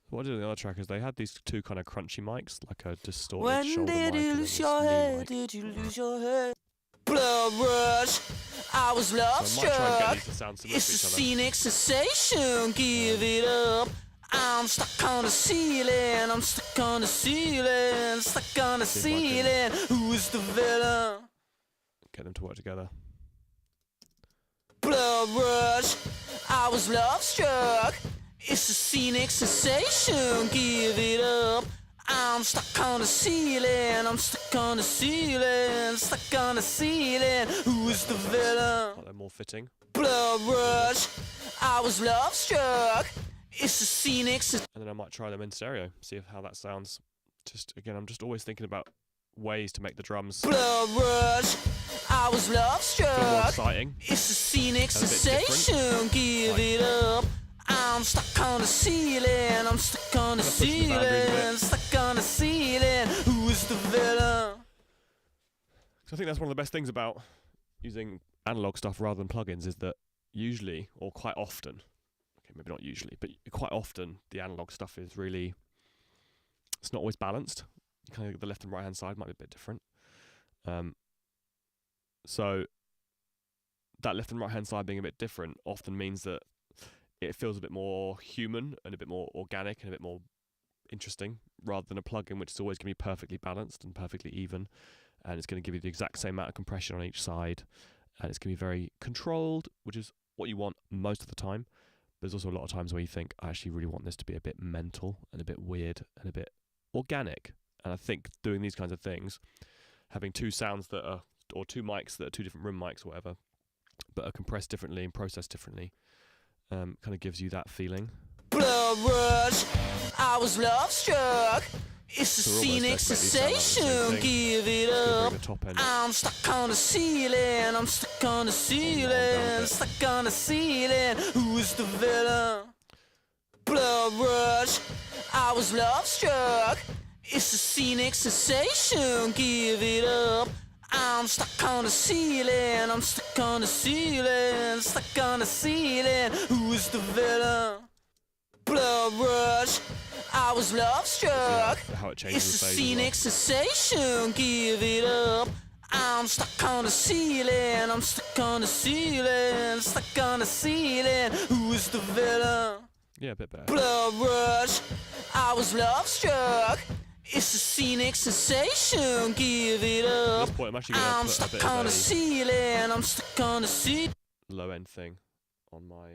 What I did on the other track is they had these two kind of crunchy mics, like a distorted When shoulder mic did you and lose then your this new head? mic. Did you lose your head? Blood rush, I was love So I might try and get struck. these to sound similar It's to a each other. scenic sensation, give it up. I'm stuck on the ceiling, I'm stuck on the ceiling, stuck on the See if I ceiling. Who is the villain? Get them to work together. Blood rush, I was love struck. It's a scenic sensation, give it up. I'm stuck on the ceiling, I'm stuck on the ceiling, stuck on the ceiling. Who is the villain? Like they're more fitting. Blood rush, I was love struck. It's a scenic sensation. And then I might try them in stereo, see how that sounds. Just again, I'm just always thinking about ways to make the drums feel Blood rush, I was love more struck. exciting. It's a scenic And a bit different. sensation, give Like- it up. I'm stuck on the ceiling, I'm stuck on the Gonna push the boundaries a ceiling, bit. stuck on the ceiling. Who is the villain? So I think that's one of the best things about using analog stuff rather than plugins is that usually, or quite often, okay, maybe not usually, but quite often the analog stuff is really, it's not always balanced. Kind of the left and right hand side might be a bit different. So that left and right hand side being a bit different often means that it feels a bit more human and a bit more organic and a bit more interesting rather than a plugin which is always going to be perfectly balanced and perfectly even, and it's going to give you the exact same amount of compression on each side, and it's going to be very controlled, which is what you want most of the time. But there's also a lot of times where you think, I actually really want this to be a bit mental and a bit weird and a bit organic. And I think doing these kinds of things, having two sounds that are, or two mics that are two different room mics or whatever, but are compressed differently and processed differently, kind of gives you that feeling. Blood rush, I was love struck. It's a So we're almost scenic there, but these sound like the same sensation, thing. give it It's gonna up. bring the top end. I'm stuck on the ceiling, I'm stuck on the ceiling, bit. stuck on the ceiling. Who is the villain? Blood rush, I was love struck. It's a scenic sensation, give it up. I'm stuck on the ceiling, I'm stuck on the ceiling, stuck on the ceiling. Who is the villain? Blood rush, I was love struck. How it changes It's the a phase scenic sensation, give it up. I'm stuck on the ceiling, I'm stuck on the ceiling, stuck on the ceiling. Who is the villain? Yeah, a bit better. Blood rush, I was love struck. It's a scenic sensation, give it At up. this point, I'm actually going I'm to put a bit stuck on of the ceiling, I'm stuck on the ceiling. a low end thing on my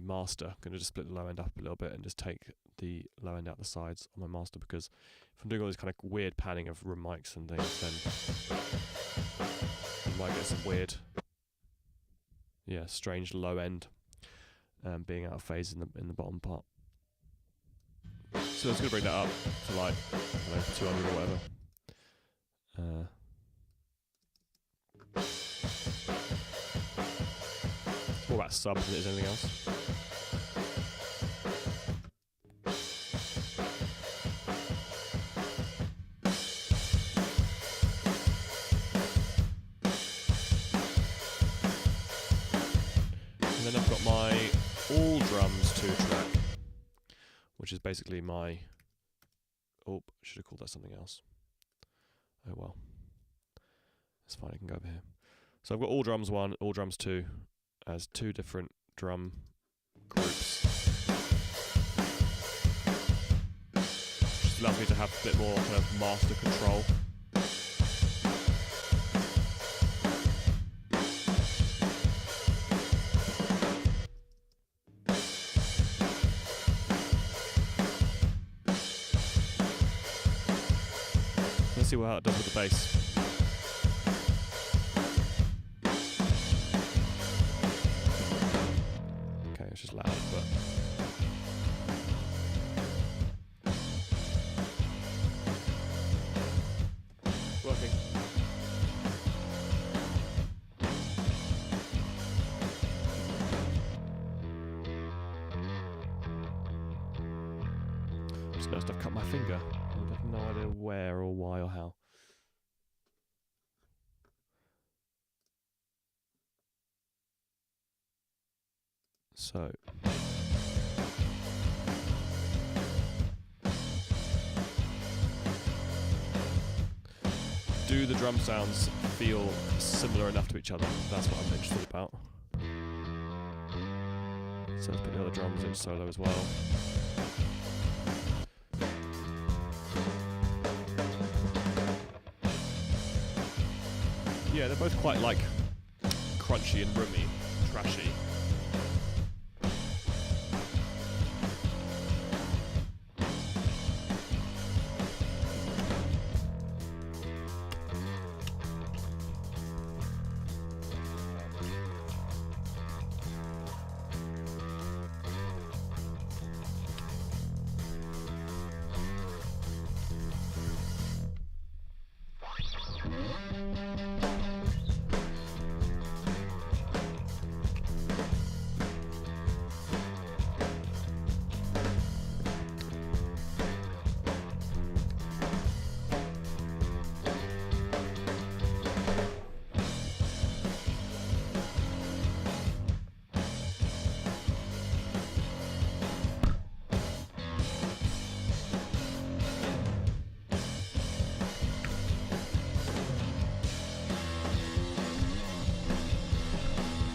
master. I'm going to just split the low end up a little bit and just take the low end out the sides on my master, because if I'm doing all this kind of weird panning of room mics and things, then you might get some weird, strange low end being out of phase in the bottom part. So it's going to bring that up to like, I don't know, 200 or whatever. It's more about subs than it is anything else. And then I've got my all drums 2 track, which is basically my, oh, I should have called that something else. Oh well. It's fine, I can go over here. So I've got all drums 1, all drums 2 as 2 different drum groups. Just allows me to have a bit more kind of master control. see how it does with the bass. Okay, it's just loud, but working. Just noticed I've cut my finger. I have no idea where or why or how. So do the drum sounds feel similar enough to each other? That's what I'm interested about. So let's put the other drums in solo as well. Yeah, they're both quite like crunchy and roomy, trashy.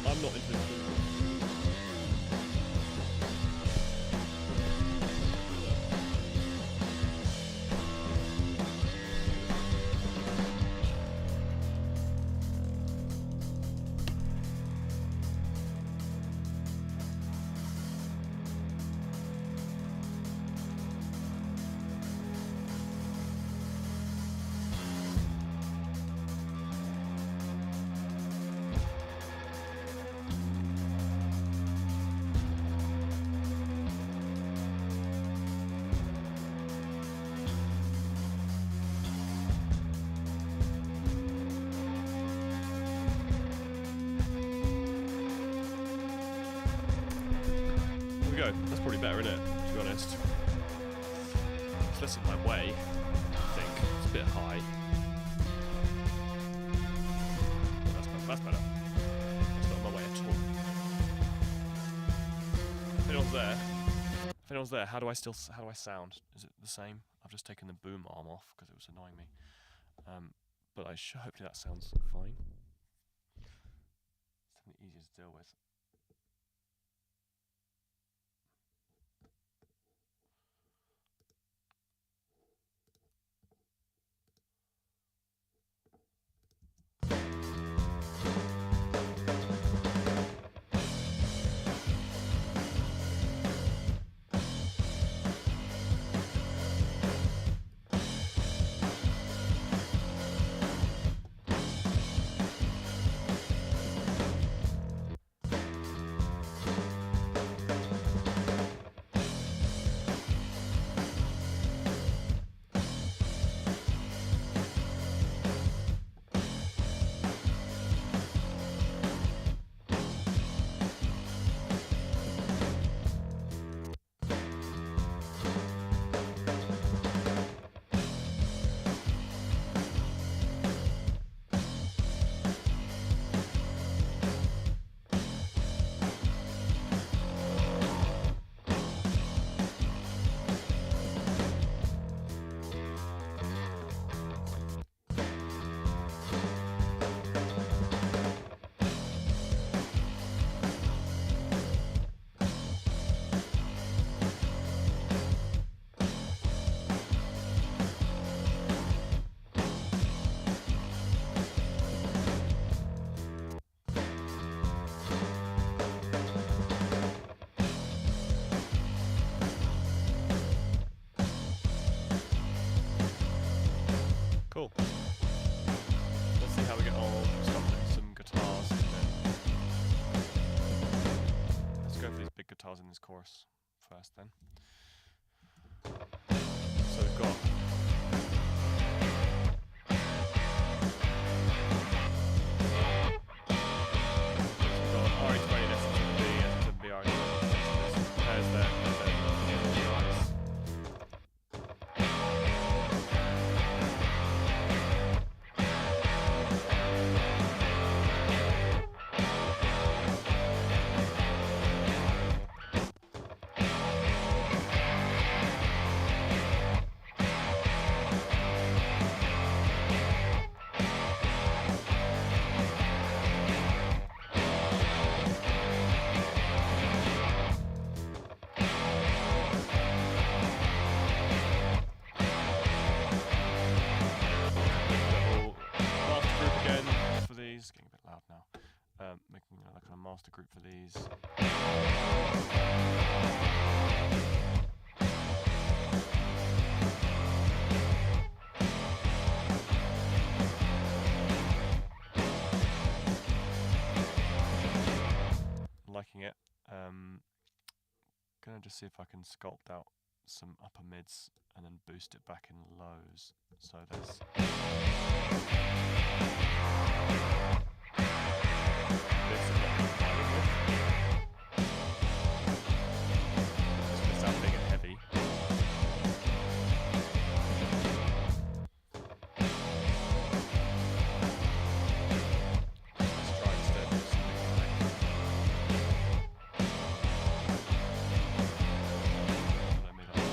I'm not interested. Go. That's probably better, isn't it? To be honest. It's less in my way, I think. It's a bit high. That's better. That's not in my way at all. If anyone's there, how do I sound? Is it the same? I've just taken the boom arm off because it was annoying me. But hopefully that sounds fine. It's something easier to deal with. guitars in this chorus first then. So we've got RE20 and S7B, S7B, RE20. There's pairs there, and then nice. It's getting a bit loud now. Making another kind of master group for these. Liking it. Gonna just see if I can sculpt out some upper mids and then boost it back in lows. So there's this is not really playing with. It's going to sound big and heavy. Let's try instead of something like what I made up.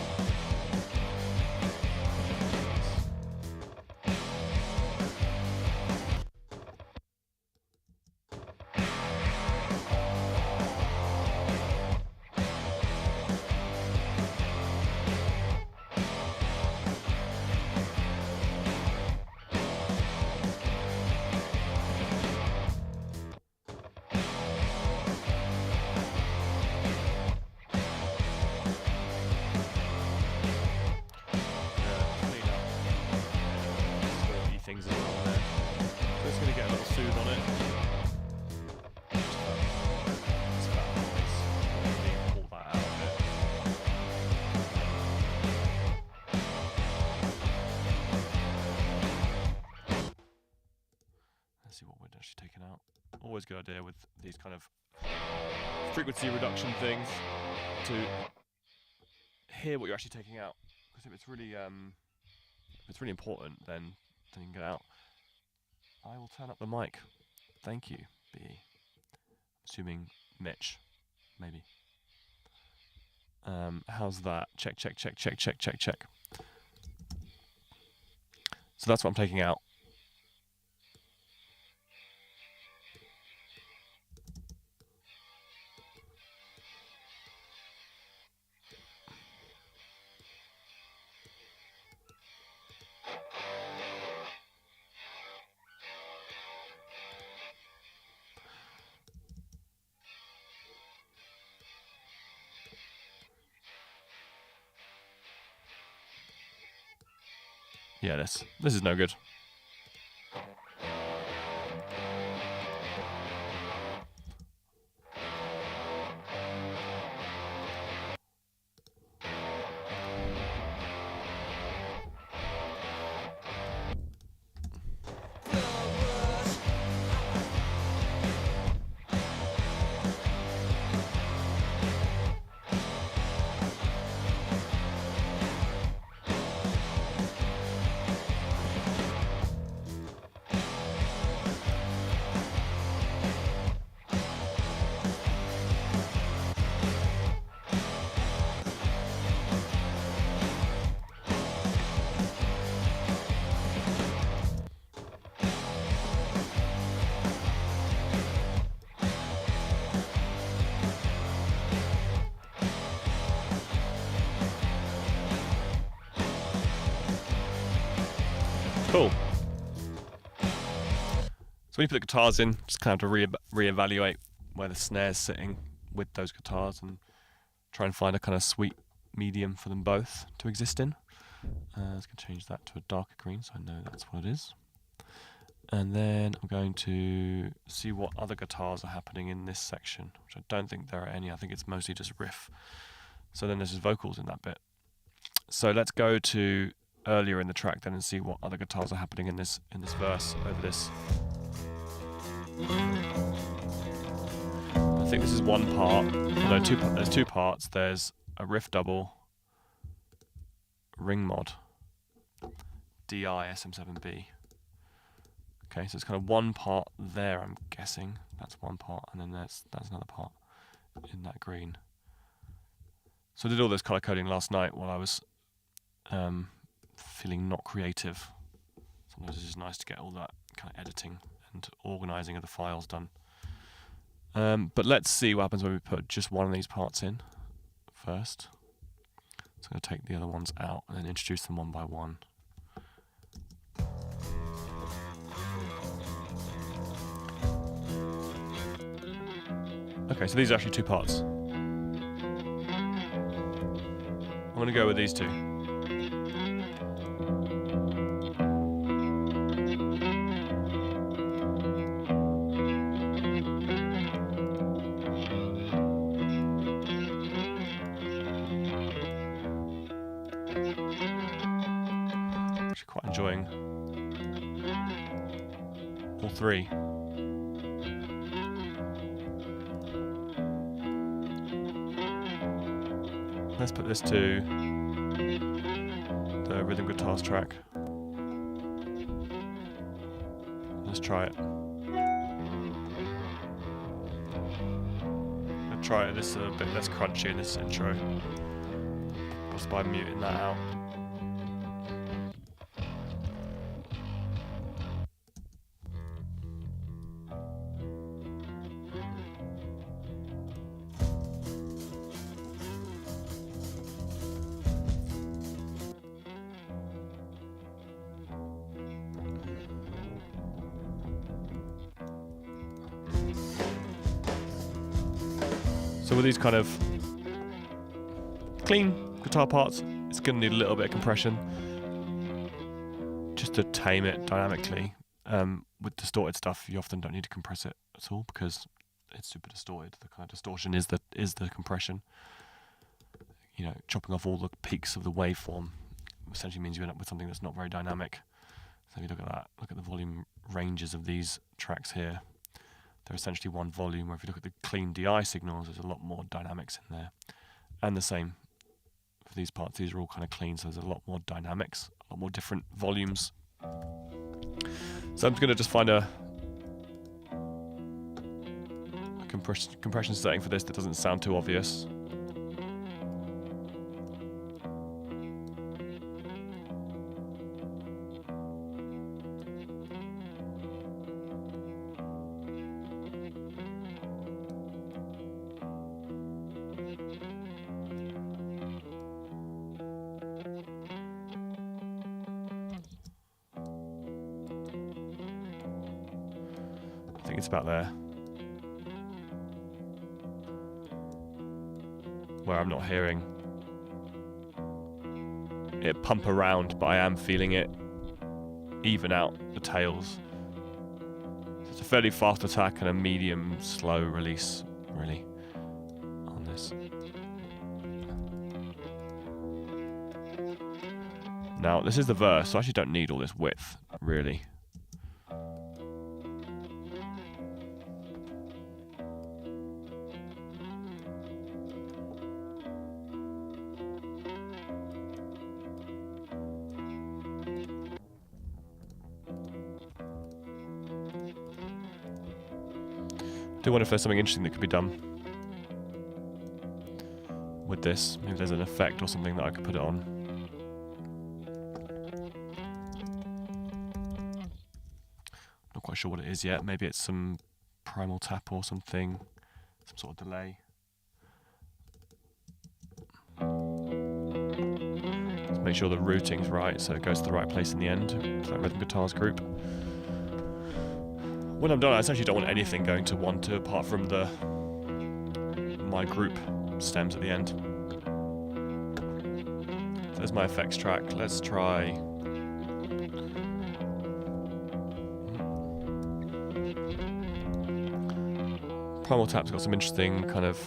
Things as well there. So it's going to get a little soothe on it. Just that noise. Really pull that out a bit. Let's see what we're actually taking out. Always a good idea with these kind of frequency reduction things to hear what you're actually taking out. Because if it's really important, then you can get out. I will turn up the mic. Thank you, B. Assuming Mitch, maybe. How's that? Check, check, check, check, check, check, check. So that's what I'm taking out. Yeah, this is no good. Cool. So when you put the guitars in, just kind of to re-evaluate where the snare's sitting with those guitars and try and find a kind of sweet medium for them both to exist in. I was going to change that to a darker green so I know that's what it is. And then I'm going to see what other guitars are happening in this section, which I don't think there are any. I think it's mostly just riff. So then there's just vocals in that bit. So let's go to earlier in the track then and see what other guitars are happening in this verse over this. I think this is one part. No, there's two parts. There's a riff double, ring mod, DI SM7B. Okay, so it's kind of one part there, I'm guessing. That's one part, and then that's another part in that green. So I did all this colour coding last night while I was feeling not creative. Sometimes it's just nice to get all that kind of editing and organising of the files done. But let's see what happens when we put just one of these parts in first. So I'm going to take the other ones out and then introduce them one by one. Okay, so these are actually two parts. I'm going to go with these two. Actually quite enjoying all three. Let's put this to the rhythm guitars track. Let's try it. I'll try it. This is a bit less crunchy in this intro, just by muting that out. So with these kind of clean guitar parts, it's going to need a little bit of compression just to tame it dynamically. With distorted stuff, you often don't need to compress it at all because it's super distorted. The kind of distortion is the compression. You know, chopping off all the peaks of the waveform essentially means you end up with something that's not very dynamic. So if you look at that, look at the volume ranges of these tracks here. They're essentially one volume, where if you look at the clean DI signals, there's a lot more dynamics in there. And the same for these parts. These are all kind of clean, so there's a lot more dynamics, a lot more different volumes. So I'm going to just find a compression setting for this that doesn't sound too obvious. I think it's about there, where I'm not hearing it pump around, but I am feeling it even out the tails. So it's a fairly fast attack and a medium slow release, really, on this. Now, this is the verse, so I actually don't need all this width, really. I do wonder if there's something interesting that could be done with this. Maybe there's an effect or something that I could put it on. Not quite sure what it is yet. Maybe it's some primal tap or something, some sort of delay. Let's make sure the routing's right so it goes to the right place in the end, to that rhythm guitars group. When I'm done, I essentially don't want anything going to 1-2 apart from my group stems at the end. So there's my effects track. Let's try. Final Tap's got some interesting kind of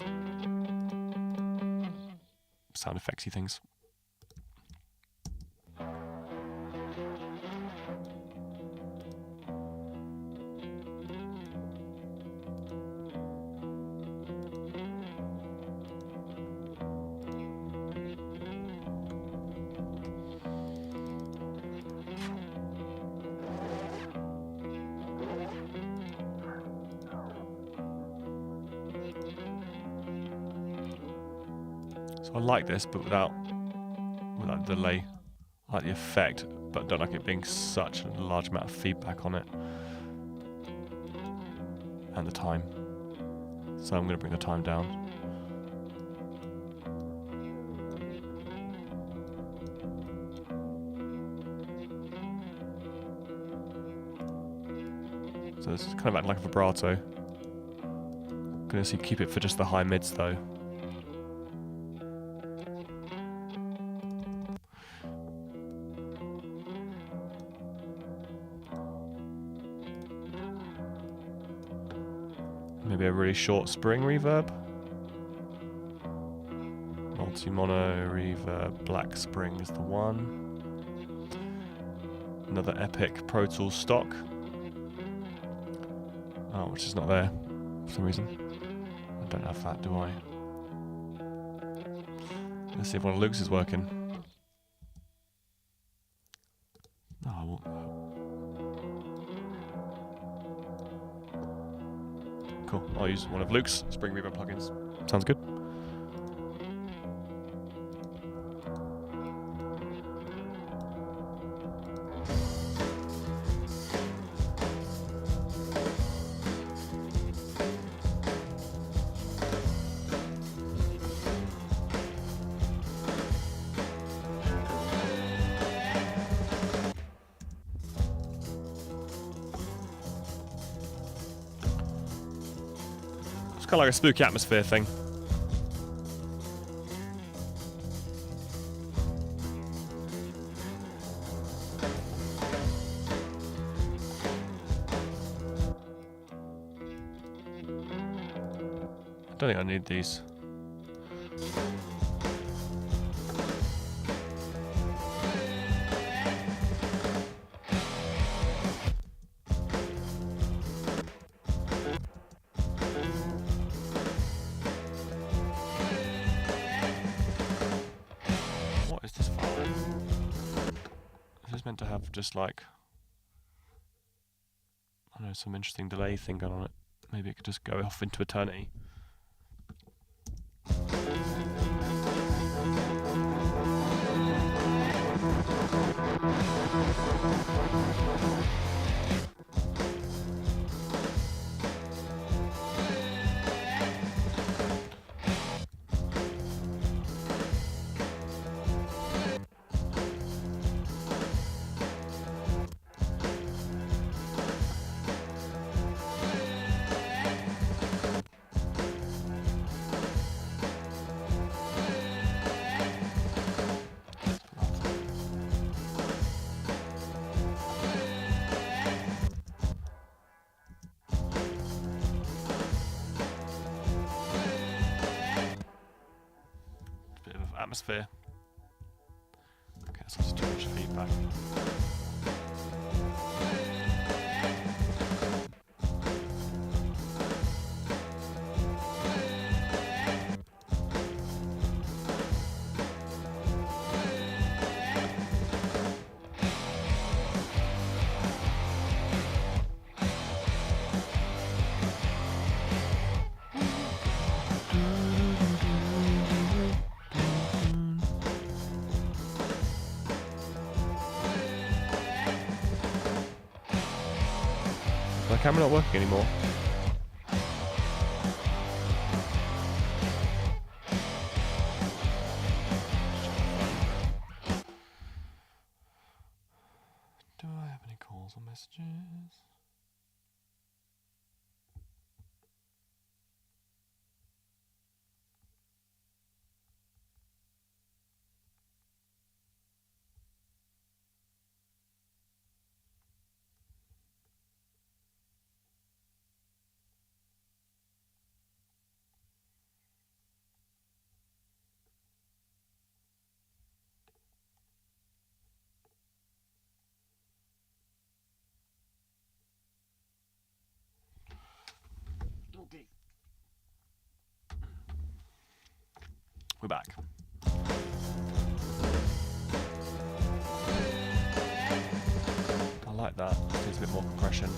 sound effectsy things. So I like this, but without delay. I like the effect, but don't like it being such a large amount of feedback on it. And the time. So I'm going to bring the time down. So this is kind of acting like a vibrato. Going to keep it for just the high mids though. Maybe a really short spring reverb. Multi-mono reverb, black spring is the one. Another epic Pro Tools stock. Oh, which is not there for some reason. I don't have that, do I? Let's see if one of Luke's is working. No, I won't. Cool, I'll use one of Luke's Spring Reverb plugins. Sounds good. It's kind of like a spooky atmosphere thing. I don't think I need these. What is this file? Is this meant to have just like, I don't know, some interesting delay thing going on it? Maybe it could just go off into eternity. Atmosphere. Okay, that's just too much feedback. My camera not working anymore. Do I have any calls or messages? We're back. I like that. Gives a bit more compression.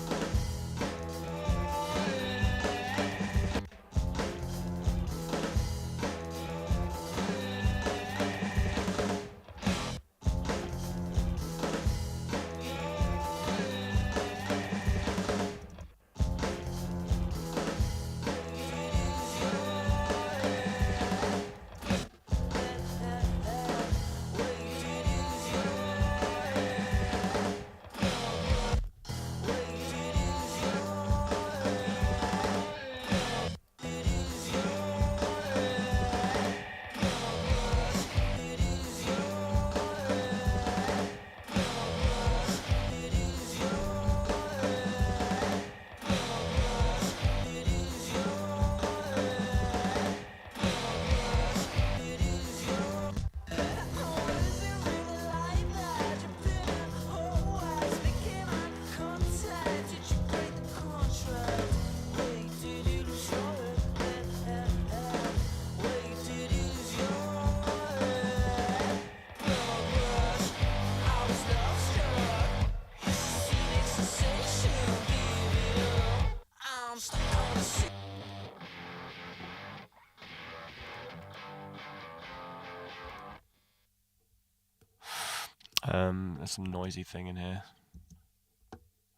There's some noisy thing in here.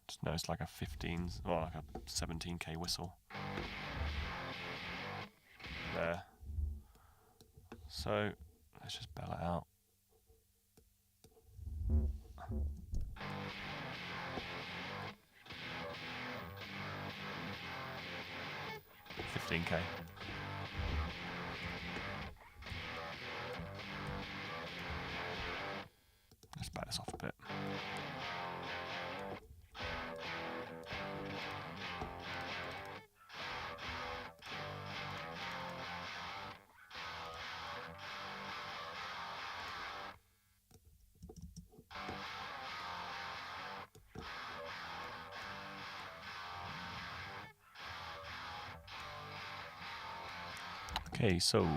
Just noticed like a 15, or like a 17k whistle. There. So let's just bell it out. $15k. Let's back this off a bit. Okay, so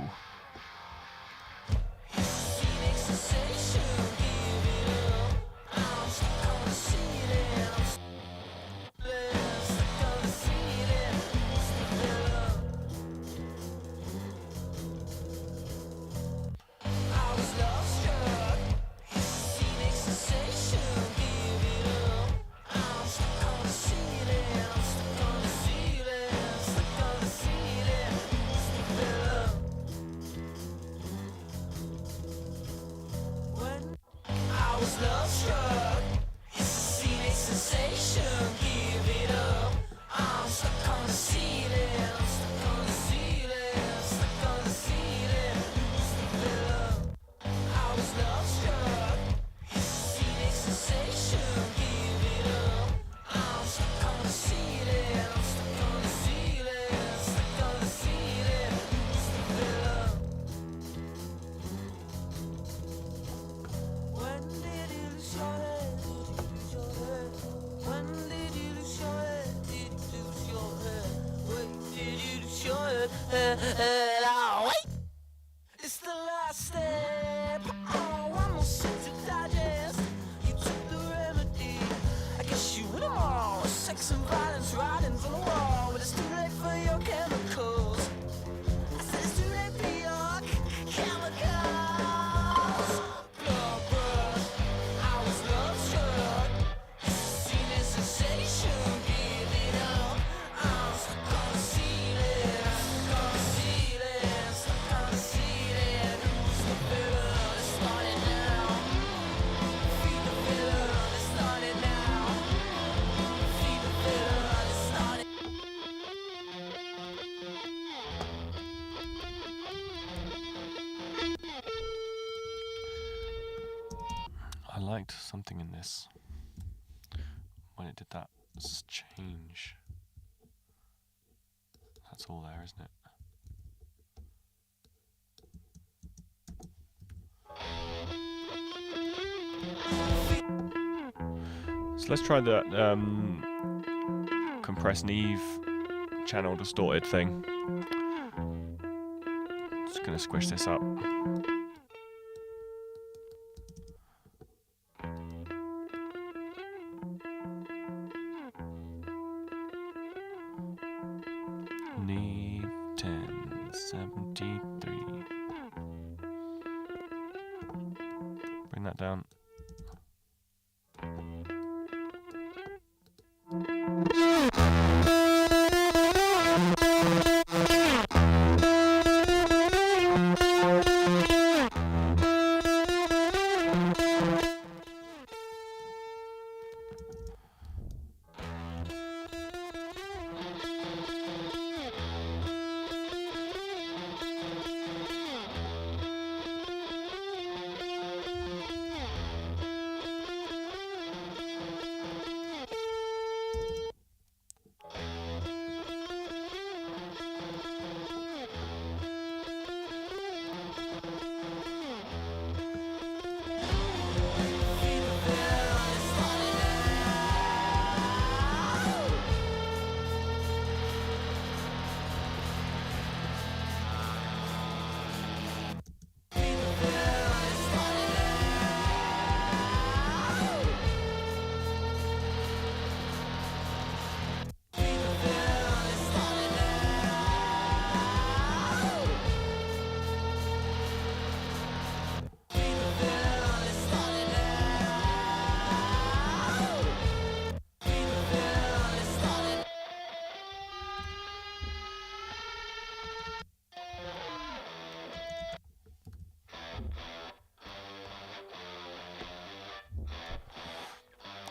it's the last step. Oh, one more shit to digest. You took the remedy. I guess you would them all. Sex and violence, writings on the wall. But it's too late for your chemicals. I said it's too late for your chemicals. Blood rush, I was love struck. Seen a sensation, give it up. I'm stuck on the ceiling, stuck on the ceiling, stuck on the ceiling. Who's the villain? It's starting now. Feed the villain, it's starting now. Feed the villain, it's starting. I liked something in this when it did that change. That's all there, isn't it? So let's try the compress Neve channel distorted thing. Just gonna squish this up. Neve 1073. Bring that down.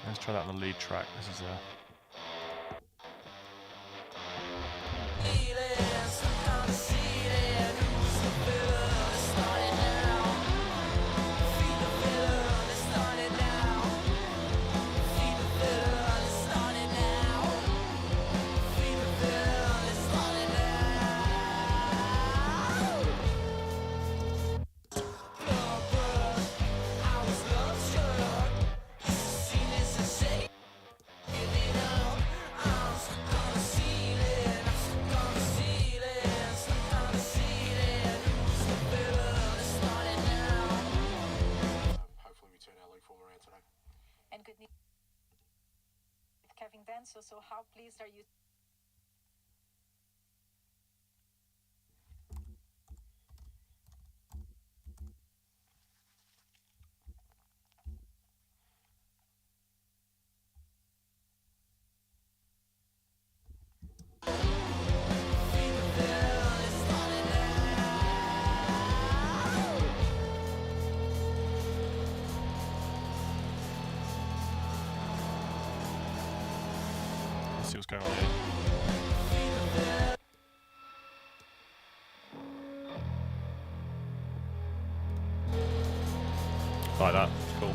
Let's try that on the lead track. This is Kevin Denso, so how pleased are you? see what's going on here. Like that, it's cool.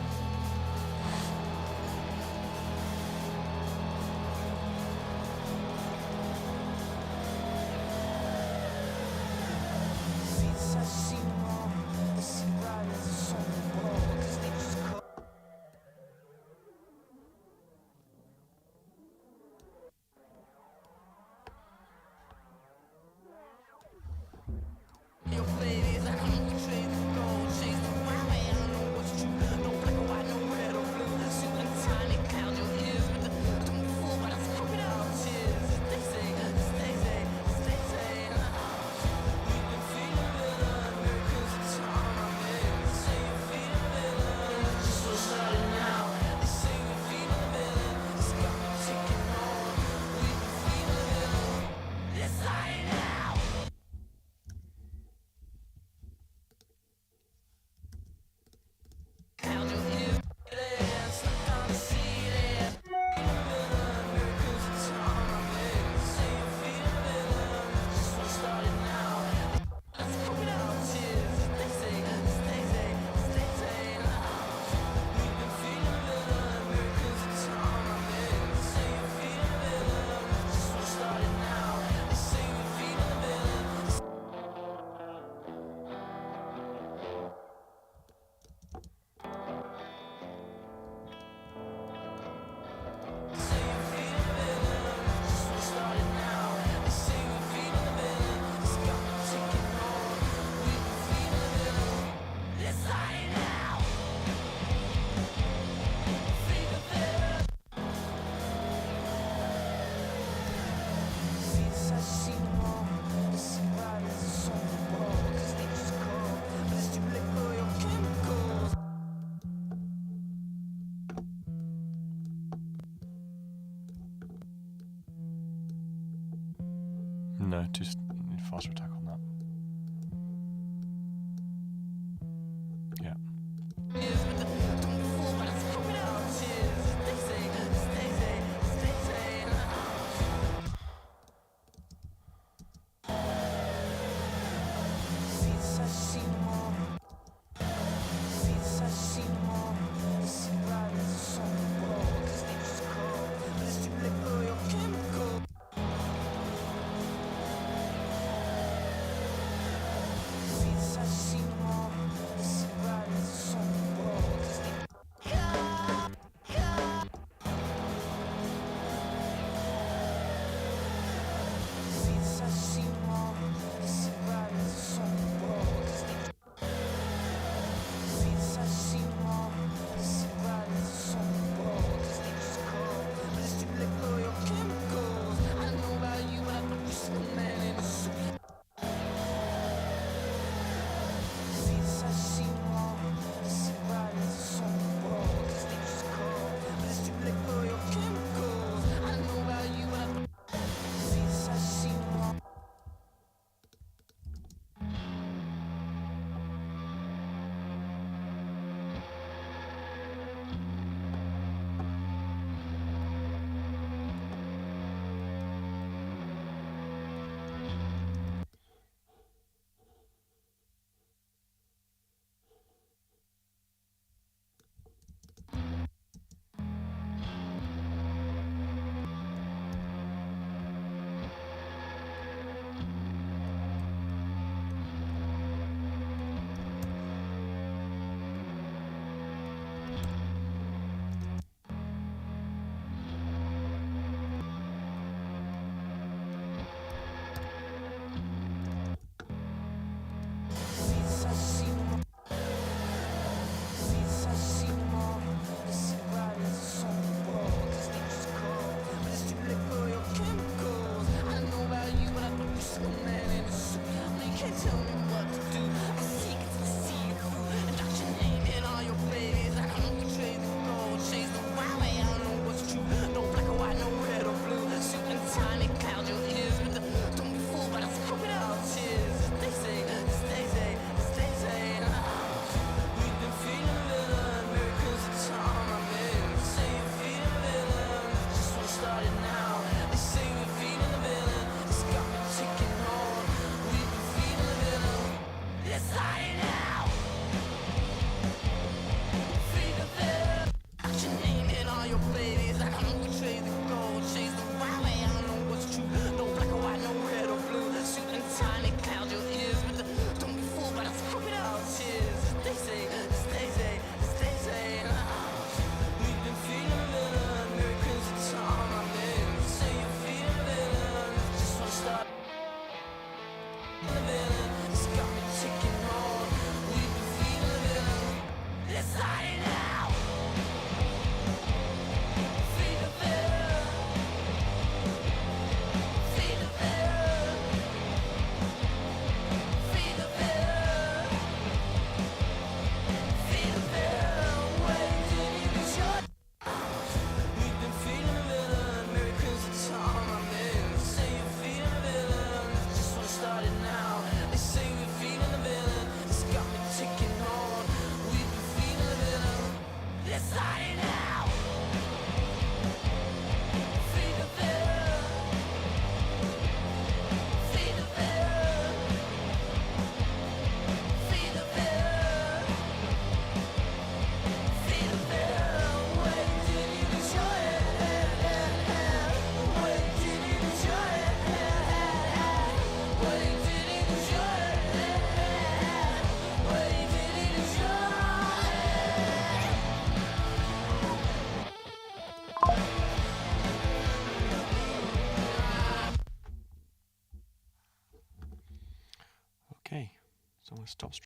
No, just need faster attack on that. Yeah.